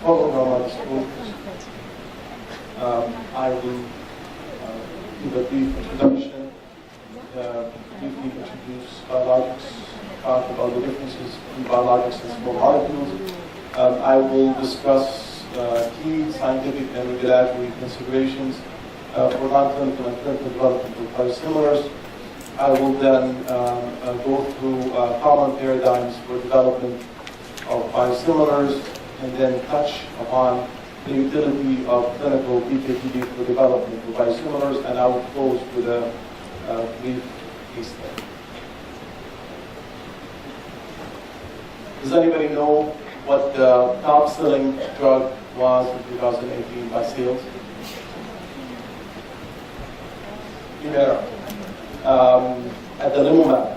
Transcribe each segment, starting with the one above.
Following on my disclosures, I will give a brief introduction, briefly introduce biologics, talk about the differences in biologics and small molecules. I will discuss key scientific and regulatory considerations for non-clinical and clinical development of biosimilars. I will then go through common paradigms for development of biosimilars, and then touch upon the utility of clinical PK/PD for development of biosimilars, and I will close with a brief case study. Does anybody know what the top-selling drug was in 2018 by sales? MENA. Adalimumab.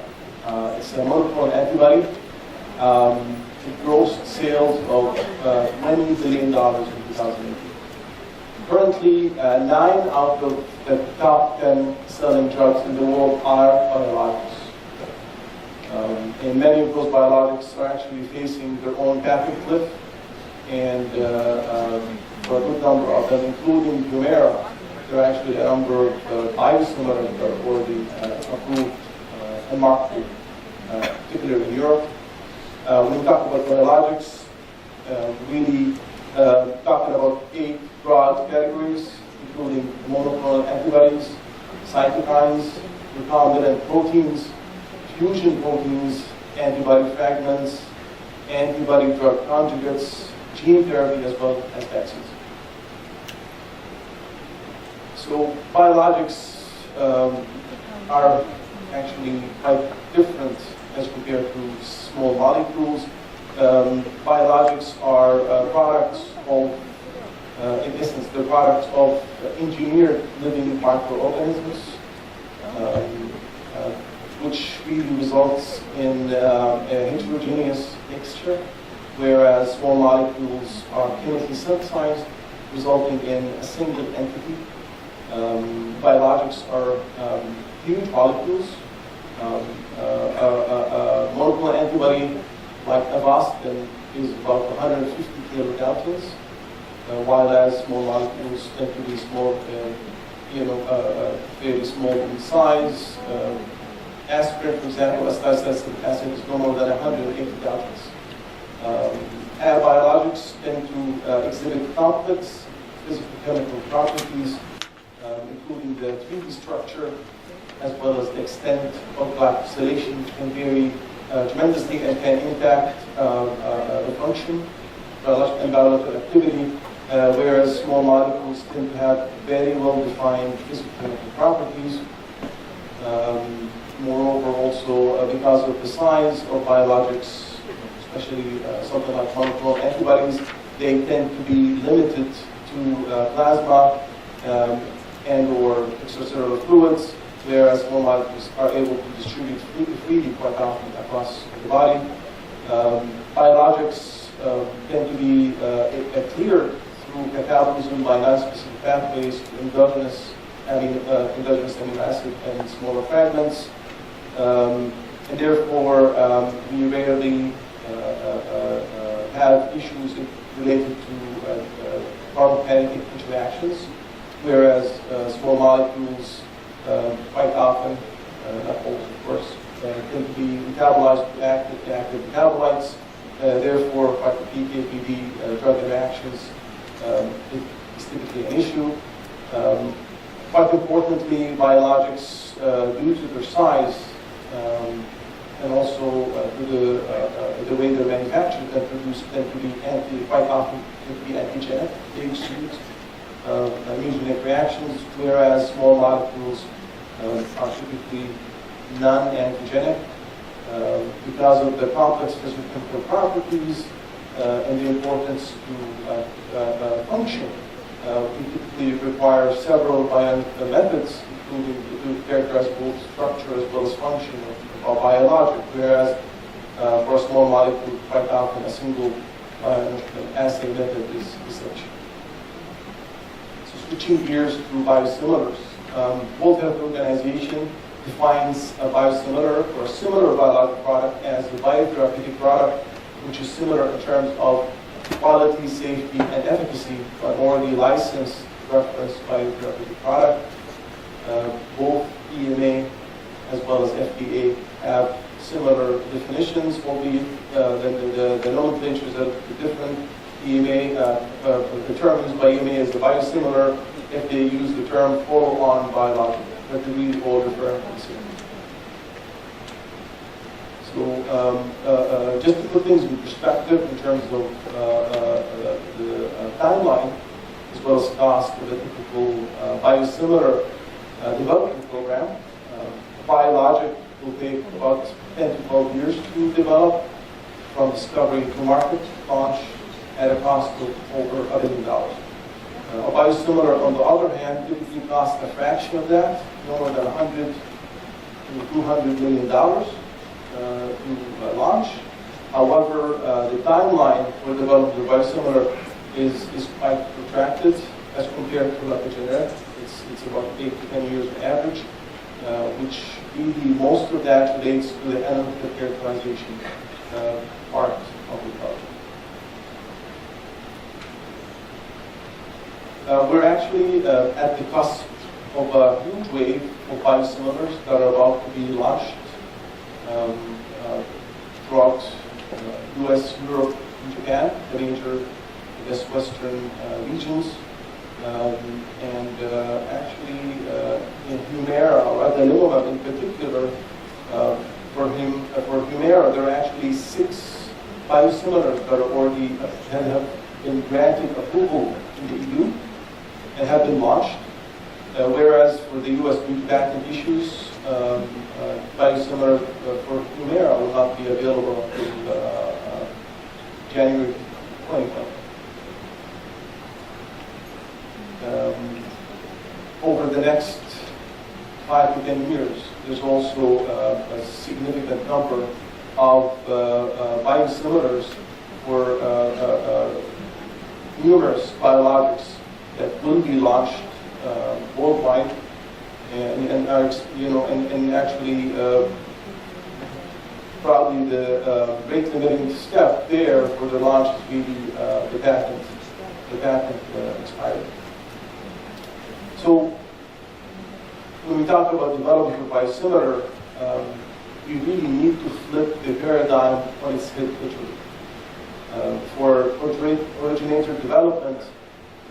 It's a monoclonal antibody. It grossed sales of many billion dollars in 2018. Currently, 9 out of the top 10 selling drugs in the world are biologics. And many of those biologics are actually facing their own patent cliff, and for a good number of them, including Humira, there are actually a number of biosimilars that are already approved and marketed, particularly in Europe. When we talk about biologics, really talking about 8 broad categories, including monoclonal antibodies, cytokines, recombinant proteins, fusion proteins, antibody fragments, antibody drug conjugates, gene therapy, as well as vaccines. So biologics are actually quite different as compared to small molecules. Biologics are products of, in essence, they're products of engineered living microorganisms, which really results in a heterogeneous mixture, whereas small molecules are chemically synthesized, resulting in a single entity. Biologics are huge molecules. A monoclonal antibody like Avastin is about 150 kilodaltons, while as small molecules tend to be small, fairly small in size. Aspirin, for example, acetoacetic acid is no more than 180 daltons. Biologics tend to exhibit complex physical-chemical properties, including the 3D structure, as well as the extent of glycosylation, can vary tremendously and can impact the function and biological activity, whereas small molecules tend to have very well-defined physical-chemical properties. Moreover, also because of the size of biologics, especially something like monoclonal antibodies, they tend to be limited to plasma and/or extracellular fluids, whereas small molecules are able to distribute freely quite often across the body. Biologics tend to be cleared through metabolism by non-specific pathways to endogenous amino acid and smaller fragments. And therefore, we rarely have issues related to pharmacokinetic interactions, whereas small molecules quite often, not always of course, tend to be metabolized to active metabolites. Therefore, quite the PK/PD drug interactions is typically an issue. Quite importantly, biologics, due to their size and also to the way they're manufactured and produced, tend to be quite often antigenic. They exude immunogenic reactions, whereas small molecules are typically non-antigenic because of the complex physical properties and the importance to function. We typically require several bioanalytical methods, including to characterize both structure as well as function of biologic, whereas for a small molecule, quite often a single assay method is essential. So switching gears to biosimilars. World Health Organization defines a biosimilar or a similar biologic product as a biotherapeutic product which is similar in terms of quality, safety, and efficacy to an already licensed reference biotherapeutic product. Both EMA as well as FDA have similar definitions, albeit the nomenclatures are different. EMA, the term used by EMA is the biosimilar. FDA used the term follow-on biologic, but they really all refer to the same. So just to put things in perspective in terms of the timeline, as well as cost of a typical biosimilar development program, biologic will take about 10 to 12 years to develop, from discovery to market launch at a cost of over $1 billion. A biosimilar, on the other hand, typically costs a fraction of that, no more than $100 to $200 million to launch. However, the timeline for developing a biosimilar is quite protracted as compared to like a generic. It's about 8 to 10 years on average, which really most of that relates to the analytical characterization part of the project. We're actually at the cusp of a huge wave of biosimilars that are about to be launched throughout US, Europe, and Japan, the major, I guess, Western regions. Actually, in Humira, or adalimumab in particular, for Humira, there are actually 6 biosimilars that are already have been granted approval in the EU and have been launched. Whereas for the US due to patent issues, biosimilar for Humira will not be available until January 2020. Over the next 5 to 10 years, there's also a significant number of biosimilars for numerous biologics that will be launched worldwide, and actually probably the rate limiting step there for the launch is really the patent expiry. So when we talk about developing a biosimilar, you really need to flip the paradigm on its head literally. For originator development,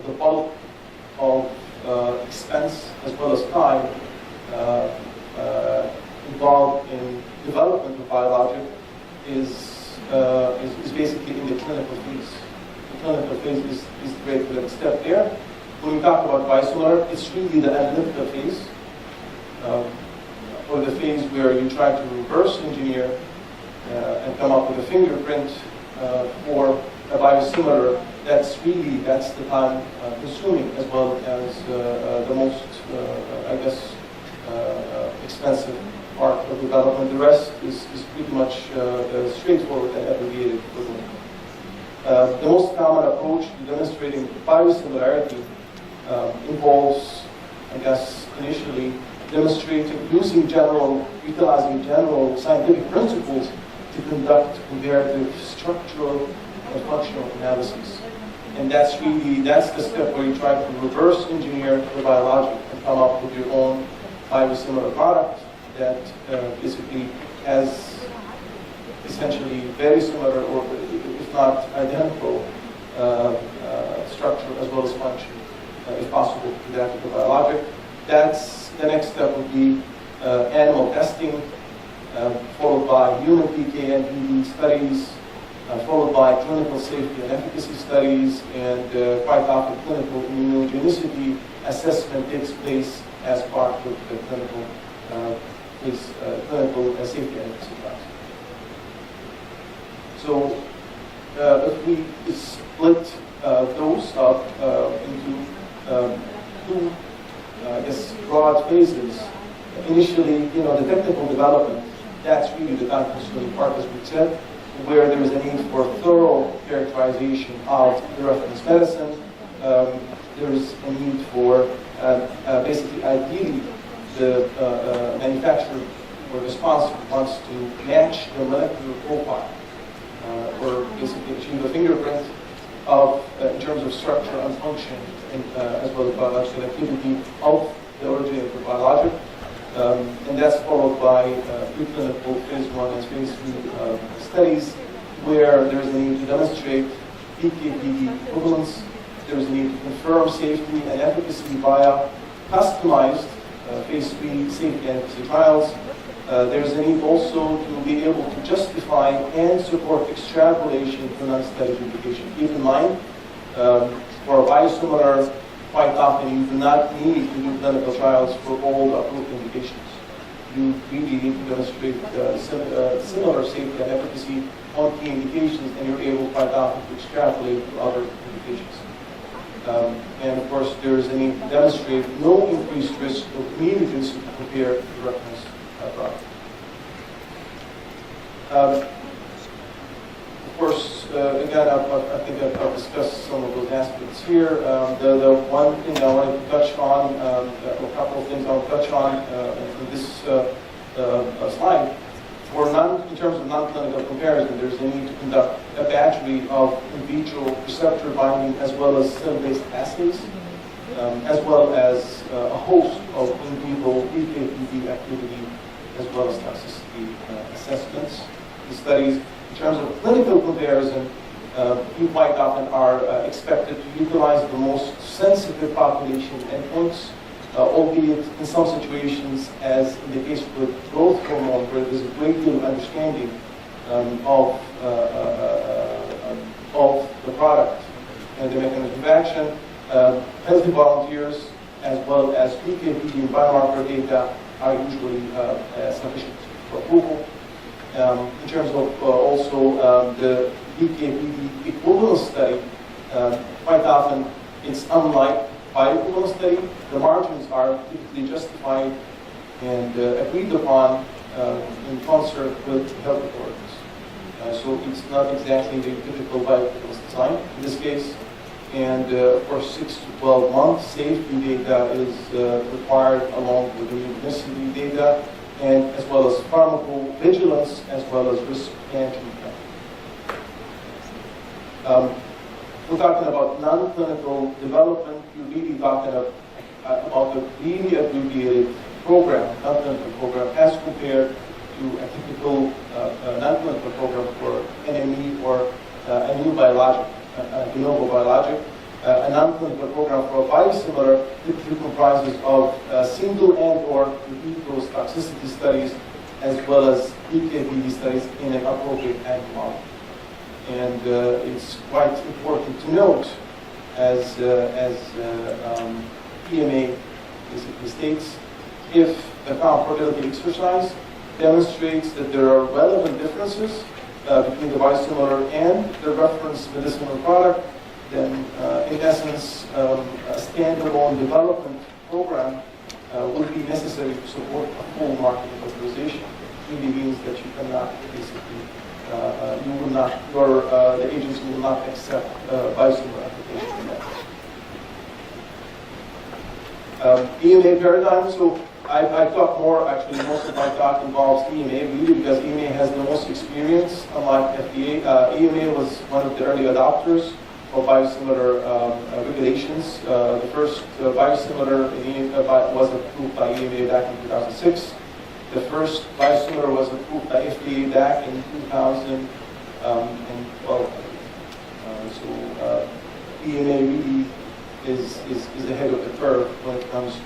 the bulk of expense as well as time involved in development of biologic is basically in the clinical phase. The clinical phase is the great step there. When we talk about biosimilar, it's really the analytical phase, or the phase where you try to reverse engineer and come up with a fingerprint for a biosimilar. That's the time consuming, as well as the most, expensive part of development. The rest is pretty much straightforward and abbreviated equivalent. The most common approach to demonstrating biosimilarity involves, initially utilizing general scientific principles to conduct comparative structural and functional analysis. And that's the step where you try to reverse engineer the biologic and come up with your own biosimilar product that basically has essentially very similar, or if not identical, structure as well as function, if possible, to that of the biologic. That's the next step would be animal testing, followed by human PK and PD studies, followed by clinical safety and efficacy studies, and quite often clinical immunogenicity assessment takes place as part of the clinical safety and efficacy trials. So if we split those up into two, broad phases. Initially, the technical development, that's really the time-consuming part, as we said, where there is a need for thorough characterization of the reference medicine. There is a need for, ideally, the manufacturer or the sponsor wants to match the molecular profile or basically achieve a fingerprint of, in terms of structure and function, and, as well as biological activity of the originator biologic. And that's followed by preclinical phase 1 and phase 3 studies, where there's a need to demonstrate PK/PD equivalence. There's a need to confirm safety and efficacy via customized phase 3 safety and efficacy trials. There's a need also to be able to justify and support extrapolation to non-study indication. Keep in mind, for a biosimilar, quite often you do not need to do clinical trials for all approved indications. You really need to demonstrate similar safety and efficacy on key indications, and you're able quite often to extrapolate to other indications. And of course, there is a need to demonstrate no increased risk of immunogenicity to compare to the reference product. Of course, again, I think I've discussed some of those aspects here. The one thing I wanted to touch on, a couple of things I'll touch on in this slide. In terms of non-clinical comparison, there's a need to conduct a battery of in vitro receptor binding as well as cell-based assays, as well as a host of in vivo PK/PD activity, as well as toxicity assessments. The studies, in terms of clinical comparison, you quite often are expected to utilize the most sensitive population endpoints, albeit in some situations, as in the case with growth hormone, where there's a great deal of understanding of the product and the mechanism of action. Healthy volunteers, as well as PK/PD and biomarker data, are usually sufficient for approval. In terms of also the PK/PD equivalence study, quite often it's unlike bioequivalence study. The margins are typically justified and agreed upon in concert with health authorities. So it's not exactly the typical bioequivalence design in this case. And of course, 6 to 12 months safety data is required, along with the immunogenicity data, and as well as pharmacovigilance, as well as risk management. We're talking about non-clinical development. You're really talking about a really abbreviated program, non-clinical program, as compared to a typical non-clinical program for NME or a new biologic, de novo biologic. A non-clinical program for a biosimilar typically comprises of single and/or repeat dose toxicity studies, as well as PK/PD studies in an appropriate animal model. And it's quite important to note, as EMA basically states, if the comparability exercise demonstrates that there are relevant differences between the biosimilar and the reference medicinal product, then in essence, a standalone development program will be necessary to support a full marketing authorization. It really means that you cannot basically, you will not, the agency will not accept biosimilar application for that. EMA paradigm. So I talk more, actually most of my talk involves EMA, really because EMA has the most experience, unlike FDA. EMA was one of the early adopters of biosimilar regulations. The first biosimilar was approved by EMA back in 2006. The first biosimilar was approved by FDA back in 2012. So EMA really is ahead of the curve when it comes to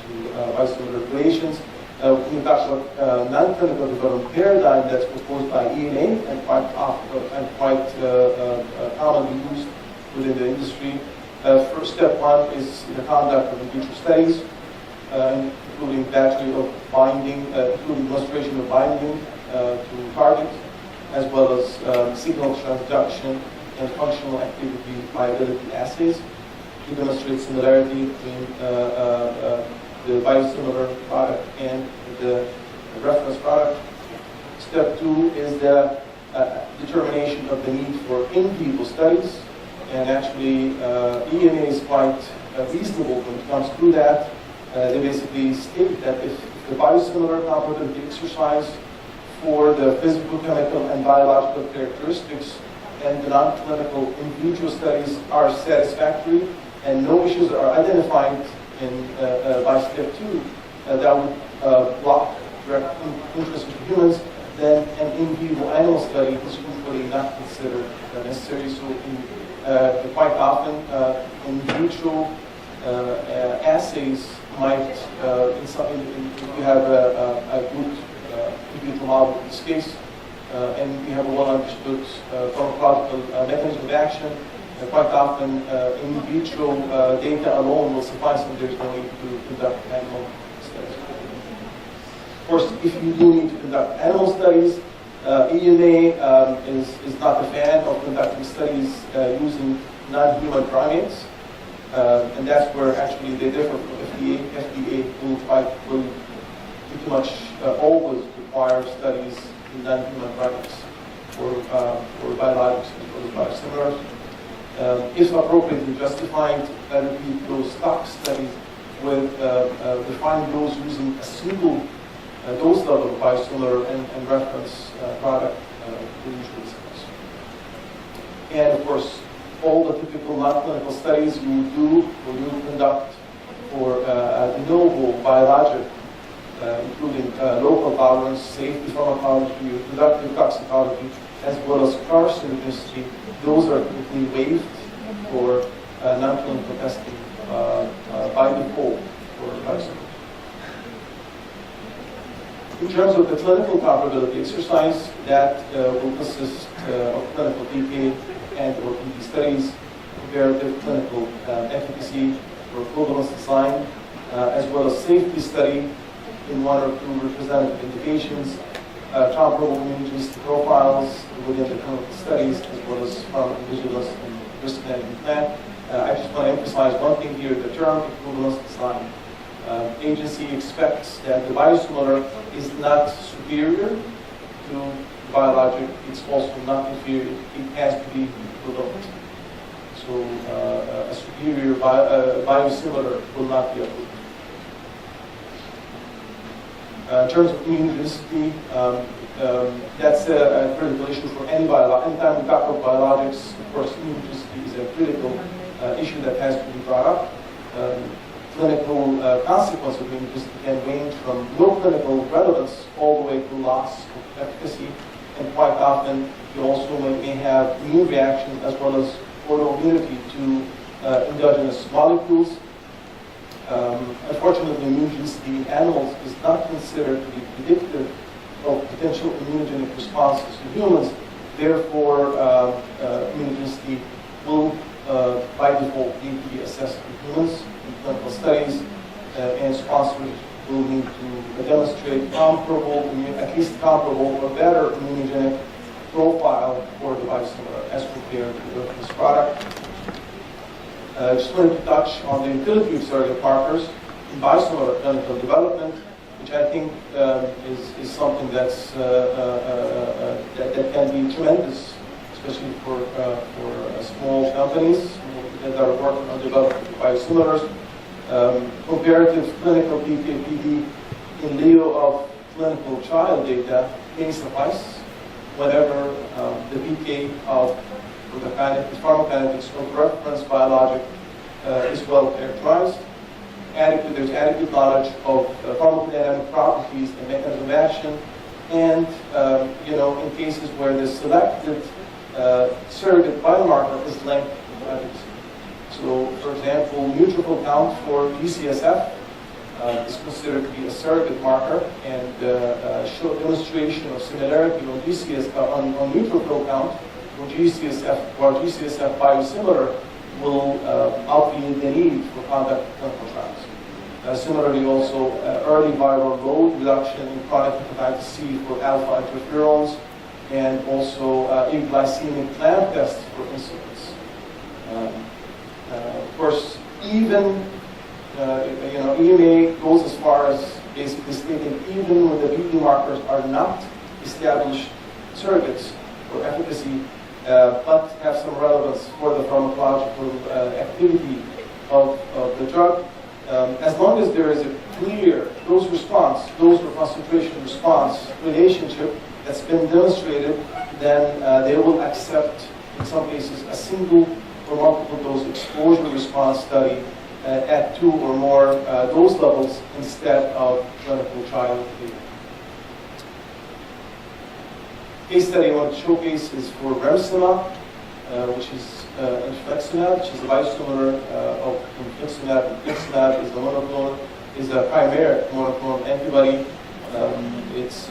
biosimilar regulations. When we talk about non-clinical development paradigm that's proposed by EMA and quite commonly used within the industry. First step one is the conduct of in vitro studies, including battery of binding, including demonstration of binding to target, as well as signal transduction and functional activity viability assays to demonstrate similarity between the biosimilar product and the reference product. Step two is the determination of the need for in vivo studies. And actually, EMA is quite reasonable when it comes to that. They basically state that if the biosimilar comparability exercise for the physical, chemical, and biological characteristics and the non-clinical in vitro studies are satisfactory and no issues are identified by step 2 that would block direct interest in humans, then an in vivo animal study is usually not considered necessary. So quite often in vitro assays might, if you have a good in vitro model in this case, and we have a well-understood pharmacological mechanism of action, quite often in vitro data alone will suffice, and there's no need to conduct animal studies. Of course, if you do need to conduct animal studies, EMA is not a fan of conducting studies using non-human primates, and that's where actually they differ from FDA. FDA will pretty much always require studies in non-human primates for biologics and for biosimilars. If appropriately justified, repeat those stock studies with defined dose using a single dose level of biosimilar and reference product we usually discuss. And of course, all the typical non-clinical studies you would do or you would conduct for de novo biologic, including local tolerance, safety pharmacology, reproductive toxicology, as well as carcinogenicity, those are typically waived for non-clinical testing by default for biosimilars. In terms of the clinical comparability exercise, that will consist of clinical PK and or PD studies, comparative clinical efficacy or equivalence design, as well as safety study in 1 or 2 representative indications, comparable immunogenicity profiles within the clinical studies, as well as pharmacovigilance and risk management plan. I just want to emphasize one thing here, the term equivalence design. Agency expects that the biosimilar is not superior to biologic, it's also not inferior, it has to be equivalent. So a superior biosimilar will not be approved. In terms of immunogenicity, that's a critical issue for any biologic. Anytime we talk about biologics, of course, immunogenicity is a critical issue that has to be brought up. Clinical consequence of immunogenicity can range from no clinical relevance all the way to loss of efficacy, and quite often you also may have immune reaction as well as autoimmunity to endogenous molecules. Unfortunately, immunogenicity in animals is not considered to be predictive of potential immunogenic responses in humans. Therefore, immunogenicity will, by default, need to be assessed in humans in clinical studies, and sponsors will need to demonstrate comparable, at least comparable or better immunogenic profile for the biosimilar as compared to the reference product. I just wanted to touch on the utility of surrogate markers in biosimilar clinical development, which I think is something that's, that can be tremendous, especially for small companies that are working on developing biosimilars. Comparative clinical PK/PD in lieu of clinical trial data may suffice whenever the PK of the pharmacokinetics of reference biologic is well characterized. There's adequate knowledge of pharmacodynamic properties and mechanism of action, and in cases where the selected surrogate biomarker is linked to efficacy. So, for example, neutrophil count for GCSF is considered to be a surrogate marker, and show demonstration of similarity on on neutrophil count for GCSF biosimilar will obviate the need for conduct clinical trials. Similarly, also early viral load reduction in chronic hepatitis C for alpha interferons, and also aglycemic clamp tests for incidence. Of course, even EMA goes as far as basically stating even when the PD markers are not established surrogates for efficacy, but have some relevance for the pharmacological activity of the drug, as long as there is a clear dose or concentration response relationship that's been demonstrated, then they will accept in some cases, a single or multiple dose exposure response study at 2 or more dose levels instead of clinical trial data. Case study I want to showcase is for biosimilars, which is infliximab, which is a biosimilar of infliximab. Infliximab is a monoclonal, is a chimeric monoclonal antibody. It's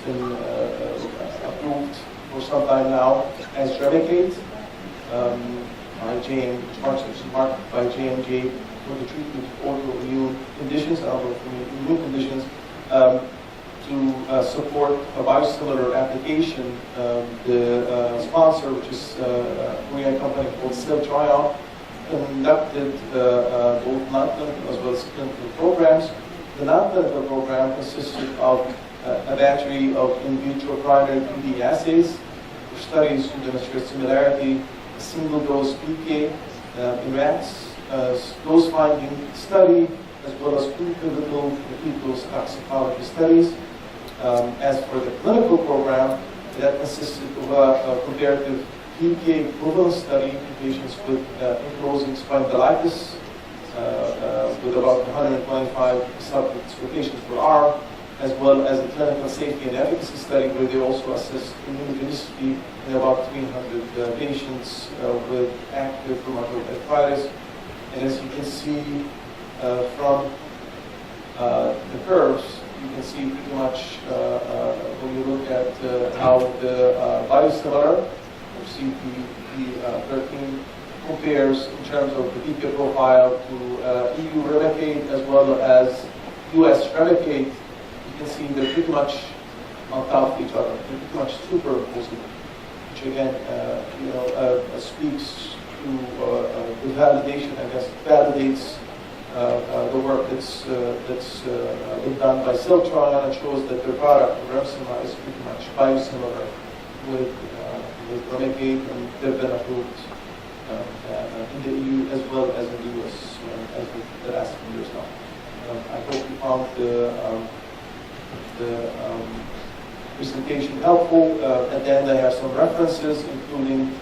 been approved for some time now as Remicade by marked by J&J for the treatment of autoimmune conditions and other immune conditions. To support a biosimilar application, the sponsor, which is a Korean company called Celltrion, conducted both non-clinical as well as clinical programs. The non-clinical program consisted of a battery of in vitro primary PD assays, which studies to demonstrate similarity, a single-dose PK in rats, dose-finding study, as well as two pivotal repeat dose toxicology studies. As for the clinical program, that consisted of a comparative PK equivalence study in patients with ankylosing spondylitis, with about 125 subjects for patients per arm, as well as a clinical safety and efficacy study where they also assessed immunogenicity in about 300 patients with active rheumatoid arthritis. And as you can see from the curves, you can see pretty much when you look at how the biosimilar, or CP13, compares in terms of the PK profile to EU Remicade as well as US Remicade. You can see they're pretty much on top of each other. They're pretty much superimposable, which again, speaks to the validation. I guess validates the work that's been done by Celltrion and shows that their product, Remsima, is pretty much biosimilar with Remicade, and they've been approved in the EU as well as in the US as of the last few years now. I hope you found the presentation helpful. At the end, I have some references, including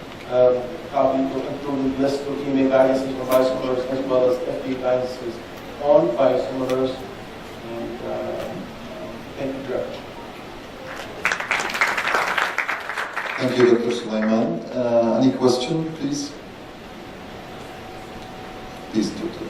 including list of EMA guidances on biosimilars as well as FDA guidances on biosimilars. And thank you very much. Thank you, Dr. Sulaiman. Any question, please? Please, Dr.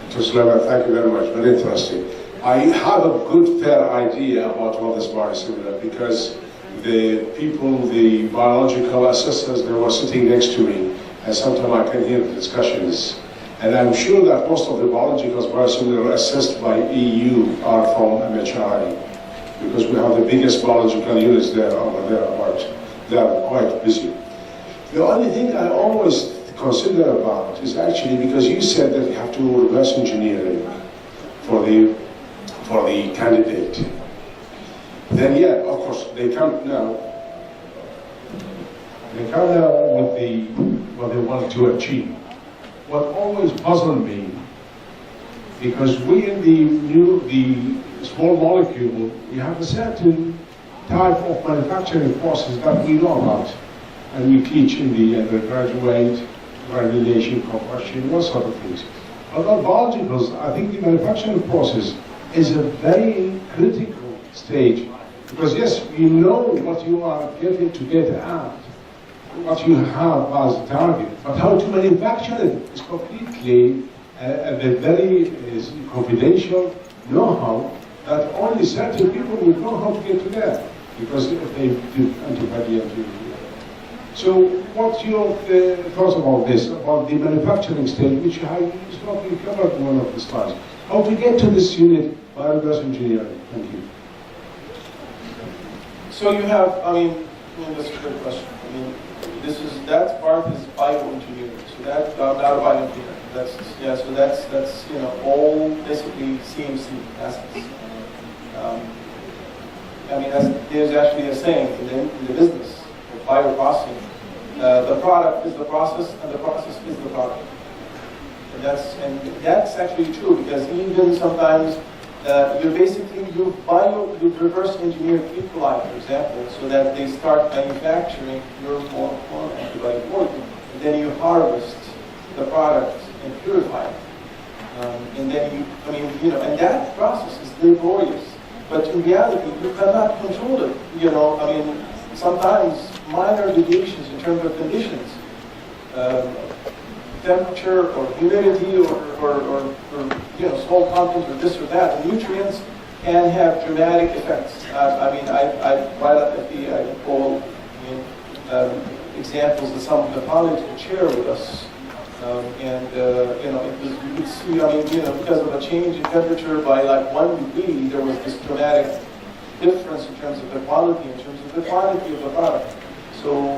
Dr. Sulaiman, thank you very much. Very interesting. I have a good, fair idea about what is biosimilar because the people, the biological assessors, they were sitting next to me, and sometimes I can hear the discussions. And I'm sure that most of the biologicals biosimilar assessed by EU are from MHRA, because we have the biggest biological units there over there, but they are quite busy. The only thing I always consider about is actually because you said that you have to do reverse engineering for the candidate. Then yeah, of course, they come now with what they want to achieve. What always puzzled me, because we in the small molecule, we have a certain type of manufacturing process that we know about, and we teach in the undergraduate, granulation, compression, those sort of things. But on biologicals, I think the manufacturing process is a very critical stage. Because yes, you know what you are getting to get at, what you have as a target, but how to manufacture it is completely a very confidential know-how that only certain people will know how to get to that, because if they do antibody and so what's your thoughts about this, about the manufacturing stage, which is not being covered in one of the slides? How to get to this unit by reverse engineering? Thank you. So you have, that's a good question. That part is bioengineering. So that's not bioengineering. That's all basically CMC assets. There's actually a saying in the business of bioprocessing. The product is the process, and the process is the product. And that's actually true, because even sometimes you basically you reverse engineer E. coli, for example, so that they start manufacturing your monoclonal antibody for you. And then you harvest the product and purify it. And then and that process is laborious. But in reality, you cannot control it. Sometimes minor deviations in terms of conditions, temperature or humidity or salt content or this or that, the nutrients can have dramatic effects. I right up I recall examples that some of the colleagues would share with us. You could see, because of a change in temperature by like 1 degree, there was this dramatic difference in terms of the quality, in terms of the quantity of the product. So,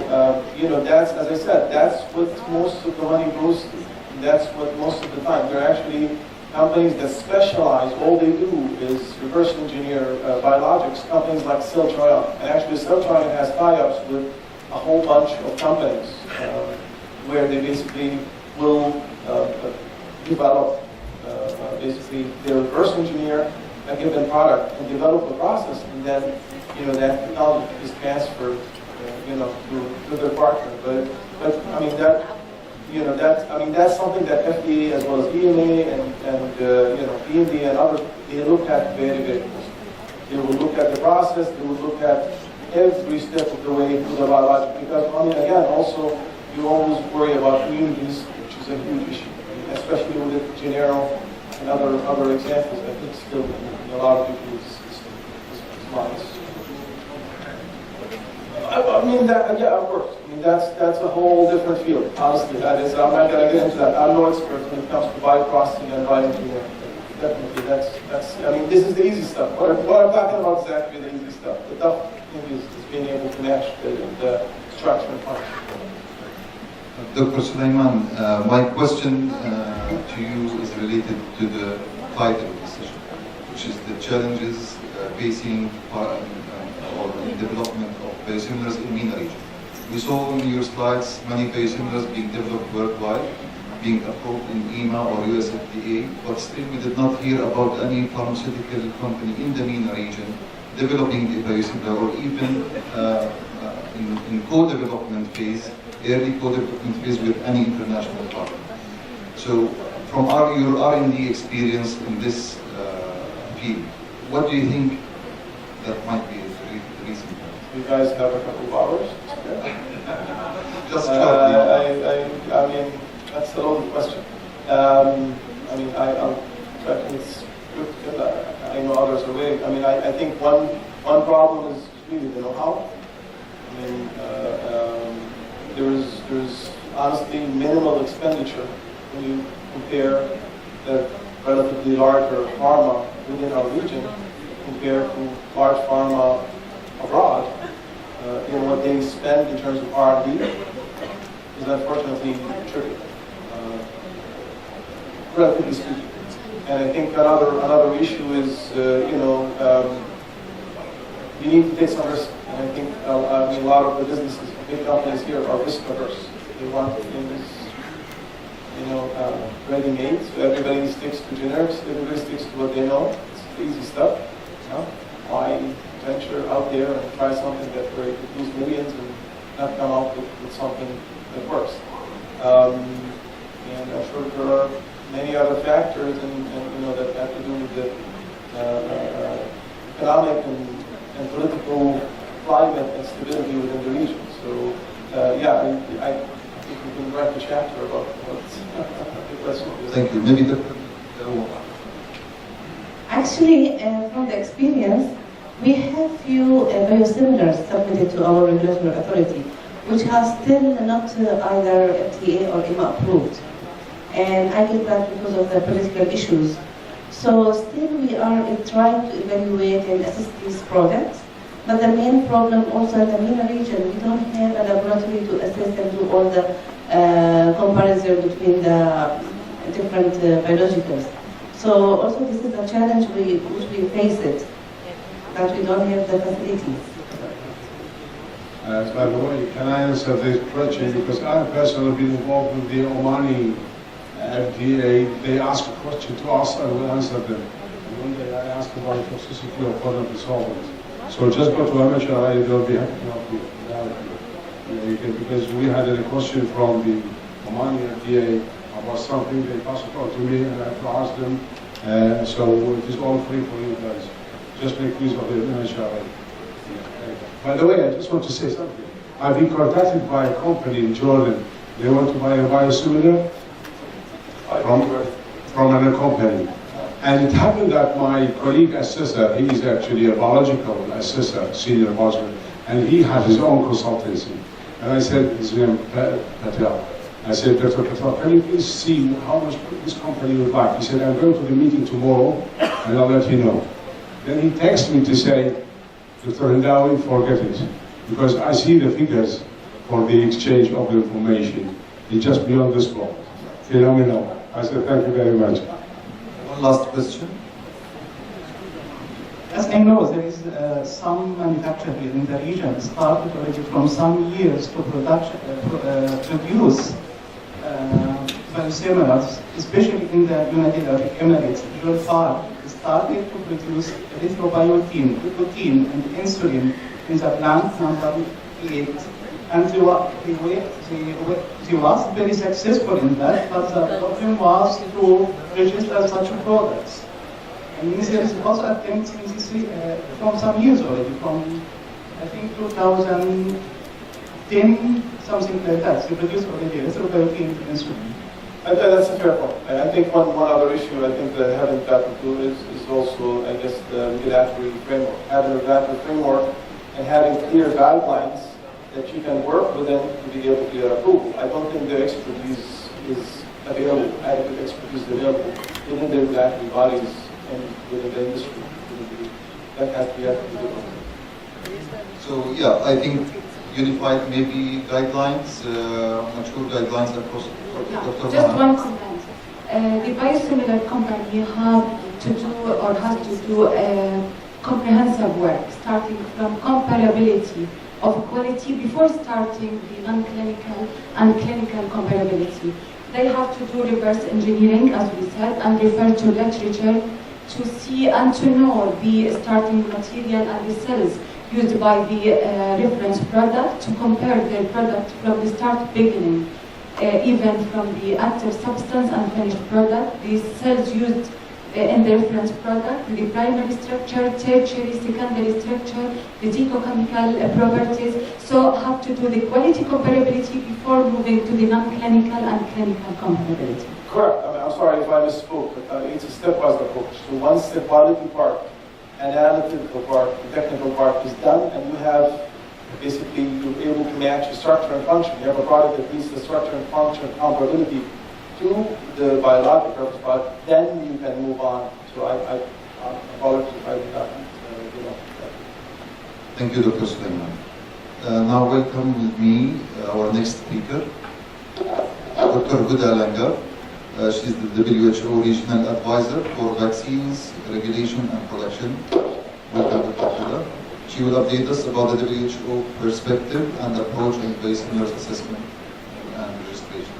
that's, as I said, that's what most of the money goes to. That's what most of the time. There are actually companies that specialize, all they do is reverse engineer biologics, companies like Celltrion. And actually Celltrion has tie-ups with a whole bunch of companies where they basically will develop, they reverse engineer a given product and develop a process, and then, that technology is transferred, to their partner. That's something that FDA as well as EMA and EMD and others, they look at very, very closely. They will look at the process, they will look at every step of the way through the biologic, because, again, also, you always worry about immunities, which is a huge issue, especially with the Genero and other examples. I think still in a lot of people's minds. Of course. That's a whole different field. Honestly, that is. I'm not going to get into that. I'm no expert when it comes to bioprocessing and bioengineering. Definitely, that's. This is the easy stuff. What I'm talking about is actually the easy stuff. The tough thing is being able to match the structure and function. Dr. Sulaiman, my question to you is related to the title of the session, which is the challenges facing or the development of biosimilars in MENA region. We saw in your slides many biosimilars being developed worldwide, being approved in EMA or US FDA, but still we did not hear about any pharmaceutical company in the MENA region developing a biosimilar or even in co-development phase, early co-development phase with any international partner. So from your R&D experience in this field, what do you think that might be the reason? You guys have a couple of hours? Just shortly. That's a loaded question. I'll try to, it's good because I know others are waiting. I think one problem is really the know-how. There's honestly minimal expenditure when you compare the relatively larger pharma within our region compared to large pharma abroad. What they spend in terms of R&D is unfortunately trivial, relatively speaking. And I think another issue is, you need to take some risk. And I think a lot of the businesses, big companies here are risk averse. They want things, ready-made. So everybody sticks to generics. Everybody sticks to what they know. It's the easy stuff. Why venture out there and try something where you could lose millions and not come out with something that works? And I'm sure there are many other factors, that have to do with the economic and political climate and stability within the region. So, I think we can write a chapter about what's the question is. Thank you. Maybe Actually, from the experience, we have few biosimilars submitted to our regulatory authority, which are still not either FDA or EMA approved. And I get that because of the political issues. So still we are trying to evaluate and assess these products. But the main problem also in the MENA region, we don't have a laboratory to assess and do all the comparison between the different biologicals. So also this is a challenge which we face it, that we don't have the facilities. By the way, can I answer this question? Because I've personally been involved with the Omani FDA. They ask a question to us and we answer them. And when they ask about toxicity of one of the solvents. So just go to MHRA, they'll be happy to help you directly. Because we had a question from the Omani FDA about something, they passed it on to me and I had to ask them. So it is all free for you guys. Just make use of the MHRA. By the way, I just want to say something. I've been contacted by a company in Jordan. They want to buy a biosimilar from another company. And it happened that my colleague assessor, he is actually a biological assessor, senior biologist, and he had his own consultancy. And I said, his name Patel. I said, Dr. Patel, can you please see how much this company would like? He said, I'm going to the meeting tomorrow, and I'll let you know. Then he texted me to say, Dr. Hindawi, forget it. Because I see the figures for the exchange of the information. It's just beyond this world. Phenomenal. I said, thank you very much. One last question. As I know, there is some manufacturer in the region started already from some years to produce biosimilars, especially in the United Arab Emirates. Your farm started to produce erythropoietin, glutathione, and insulin in the plant number 8. And they was very successful in that, but the problem was to register such products. And there is also attempts in this from some years already, from I think 2010, something like that. They produced already erythropoietin and insulin. That's a fair point. And I think one other issue I think that haven't gotten to is also, I guess, the regulatory framework. Having a regulatory framework and having clear guidelines that you can work within to be able to get approval. I don't think the expertise is available, adequate expertise is available within the regulatory bodies and within the industry. That has to be done. So yeah, I think unified maybe guidelines, I'm not sure guidelines across. Just one comment. The biosimilar company have to do or has to do comprehensive work, starting from comparability of quality before starting the non-clinical and clinical comparability. They have to do reverse engineering, as we said, and refer to literature to see and to know the starting material and the cells used by the reference product to compare their product from the start beginning, even from the active substance and finished product, the cells used in the reference product, the primary structure, tertiary, secondary structure, the decochemical properties. So have to do the quality comparability before moving to the non-clinical and clinical comparability. Correct. I mean, I'm sorry if I misspoke, but it's a stepwise approach. So once the quality part, and analytical part, the technical part is done, and you have basically you're able to match the structure and function. You have a product that meets the structure and function comparability to the biologic purpose product, then you can move on. So I apologize if I did not, Thank you, Dr. Sulaiman. Now welcome with me our next speaker, Dr. Huda Langar. She's the WHO Regional Advisor for Vaccines, Regulation and Production. Welcome, Dr. Huda. She will update us about the WHO perspective and approach in biosimilars assessment and registration.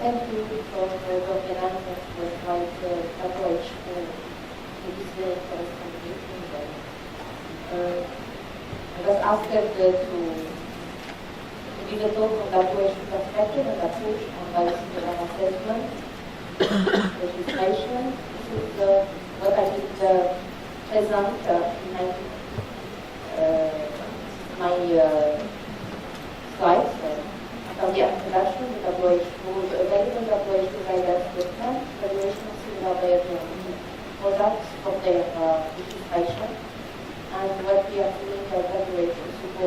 Thank you for the organizers for the coverage for this very interesting meeting. I was asked to give a talk on WHO perspective and approach on biosimilar assessment, registration. This is what I did present in my slides. From the introduction, the WHO, the available WHO guidance document, evaluation of similar biotechnology products for their registration, and what we are doing to evaluate to support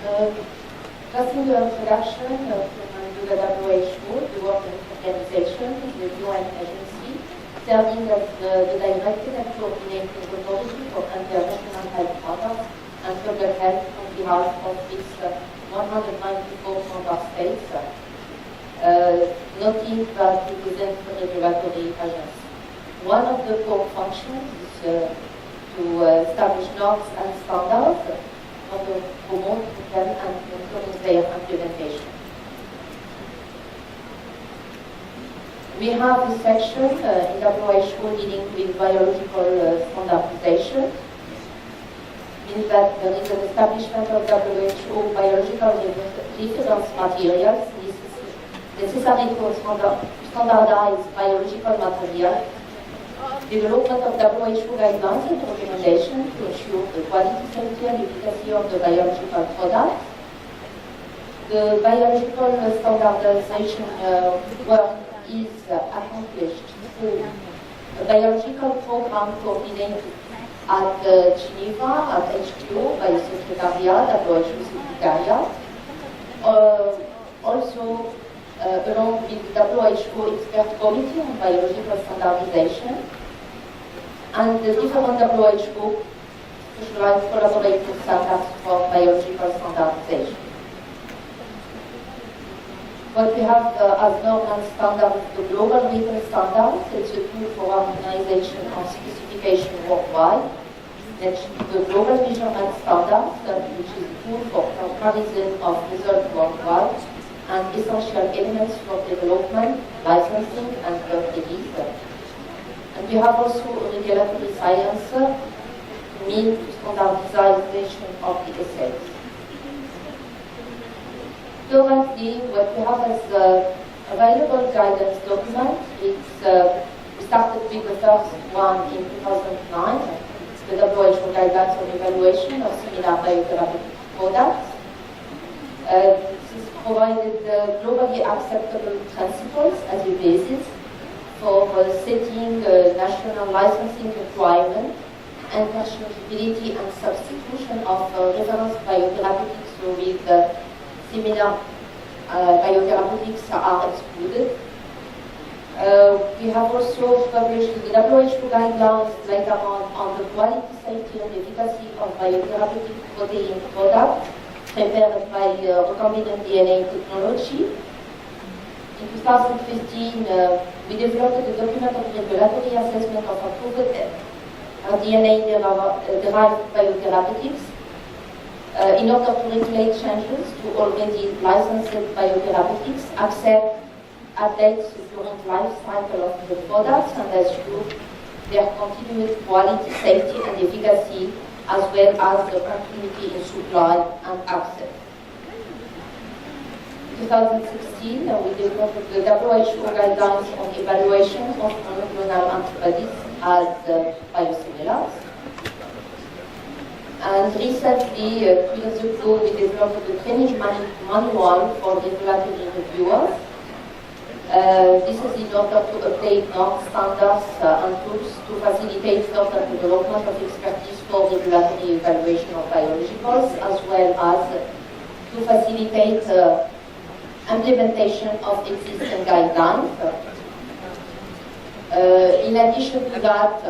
Just in the introduction to the WHO, the World Health Organization, the UN agency, serving as the directing and coordinating authority for international health products and public health on behalf of its 194 member states, noting that it is a regulatory agency. One of the core functions is to establish norms and standards to promote them and encourage their implementation. We have a section in WHO dealing with biological standardization, means that there is an establishment of WHO biological reference materials necessary to standardize biological materials, development of WHO guidelines and recommendations to ensure the quality, safety, and efficacy of the biological products. The biological standardization work is accomplished through a biological program coordinated at Geneva, at HBO, by the Secretariat, WHO Secretariat. Also, along with the WHO Expert Committee on Biological Standardization, and the different WHO specialized collaborating centers for biological standardization. What we have as norm and standard is the global written standards. It's a tool for harmonization and specification worldwide. Next, the global measurement standards, which is a tool for comparison of results worldwide and essential elements for development, licensing, and release. And we have also regulatory science, mean standardization of the assays. Currently, what we have as available guidance document, we started with the first one in 2009, the WHO Guidelines on Evaluation of Similar Biotherapeutic Products. This provided globally acceptable principles as a basis for setting national licensing requirements and interchangeability and substitution of reference biotherapeutics with similar biotherapeutics are excluded. We have also published the WHO guidelines later on the quality, safety, and efficacy of biotherapeutic protein products prepared by recombinant DNA technology. In 2015, we developed the document of regulatory assessment of approved DNA-derived biotherapeutics in order to regulate changes to already licensed biotherapeutics, accept updates during life cycle of the products, and assure their continued quality, safety, and efficacy, as well as the continuity in supply and access. In 2016, we developed the WHO guidelines on evaluation of monoclonal antibodies as biosimilars. And recently, 2 years ago, we developed the training manual for regulatory reviewers. This is in order to update norm standards and tools to facilitate further development of expertise for regulatory evaluation of biologicals, as well as to facilitate implementation of existing guidelines. In addition to that,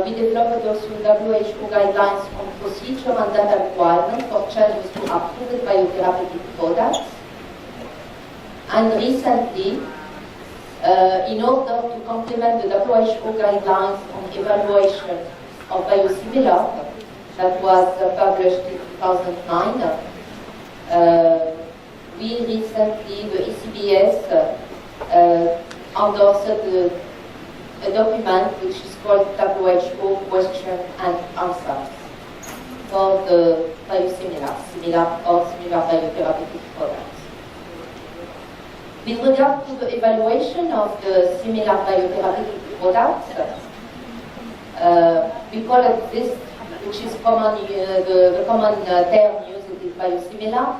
we developed also WHO guidelines on procedure and data requirements for changes to approved biotherapeutic products. And recently, in order to complement the WHO guidelines on evaluation of biosimilars that was published in 2009, we recently, the ECBS, endorsed a document which is called WHO Question and Answers for the biosimilars, similar biotherapeutic products. With regard to the evaluation of the similar biotherapeutic products, we call it this, which is common, the common term used is biosimilar.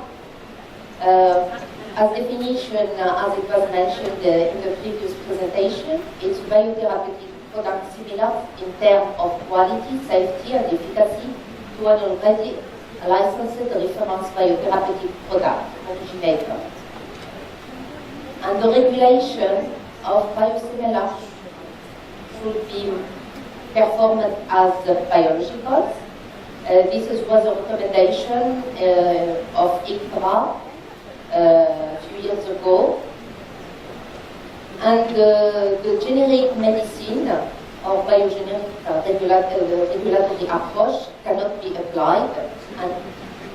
As definition, as it was mentioned in the previous presentation, it's biotherapeutic product similar in terms of quality, safety, and efficacy to an already a licensed reference biotherapeutic product originator. And the regulation of biosimilars should be performed as biologicals. This was a recommendation of ICRA a few years ago. And the generic medicine or biogeneric regulatory approach cannot be applied, and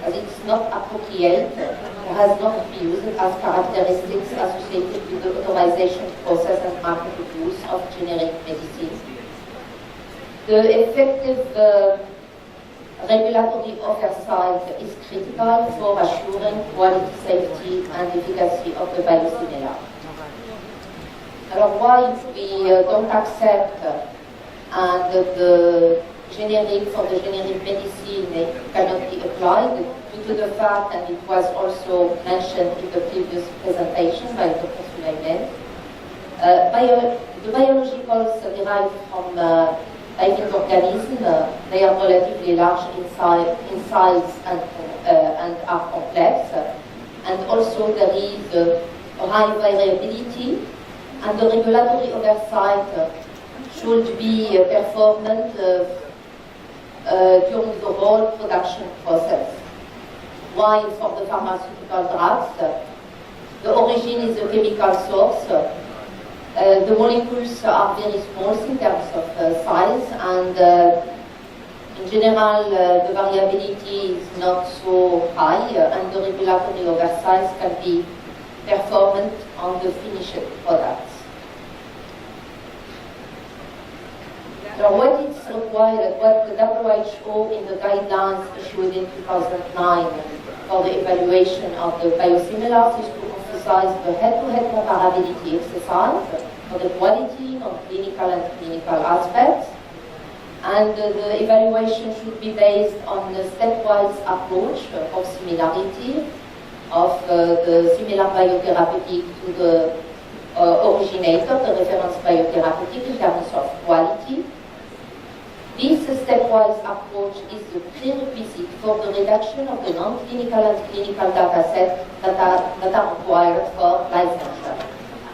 as it's not appropriate, it has not to be used as characteristics associated with the authorization process and market use of generic medicine. The effective regulatory oversight is critical for assuring quality, safety, and efficacy of the biosimilar. Why we don't accept and the generic for the generic medicine cannot be applied due to the fact, and it was also mentioned in the previous presentation by Dr. Sulaiman, the biologicals derived from living organisms, they are relatively large in size and are complex, and also there is a high variability, and the regulatory oversight should be performed during the whole production process. While for the pharmaceutical drugs, the origin is a chemical source. The molecules are very small in terms of size, and in general the variability is not so high, and the regulatory oversight can be performed on the finished products. So what is required, what the WHO in the guidelines issued in 2009 for the evaluation of the biosimilars is to emphasize the head-to-head comparability exercise for the quality, non-clinical and clinical aspects. And the evaluation should be based on a stepwise approach of similarity of the similar biotherapeutic to the originator, the reference biotherapeutic in terms of quality. This stepwise approach is the prerequisite for the reduction of the non-clinical and clinical data sets that are required for licensure,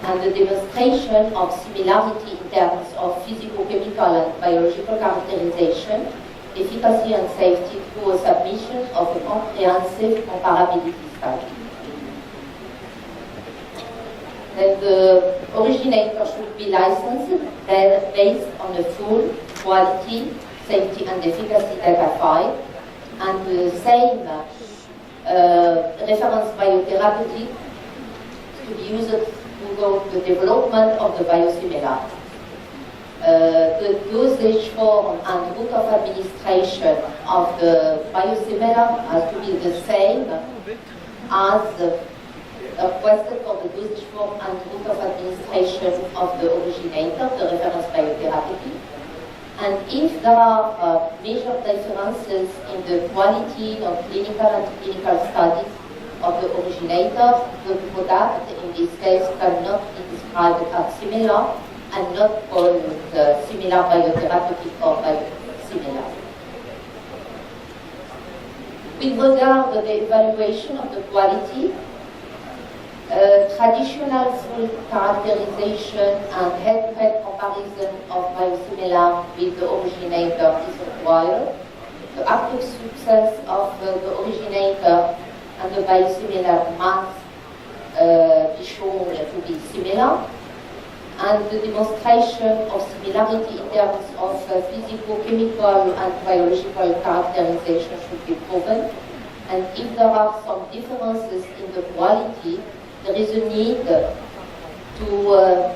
and the demonstration of similarity in terms of physicochemical and biological characterization, efficacy and safety through a submission of a comprehensive comparability study. Then the originator should be licensed based on a full quality, safety and efficacy data file, and the same reference biotherapeutic to be used to the development of the biosimilar. The dosage form and route of administration of the biosimilar has to be the same as requested for the dosage form and route of administration of the originator, the reference biotherapeutic. And if there are major differences in the quality of clinical and clinical studies of the originator, the product in this case cannot be described as similar and not called similar biotherapeutic or biosimilar. With regard to the evaluation of the quality, traditional full characterization and head-to-head comparison of biosimilar with the originator is required. The active success of the originator and the biosimilar must be shown to be similar, and the demonstration of similarity in terms of physical, chemical and biological characterization should be proven. And if there are some differences in the quality, there is a need to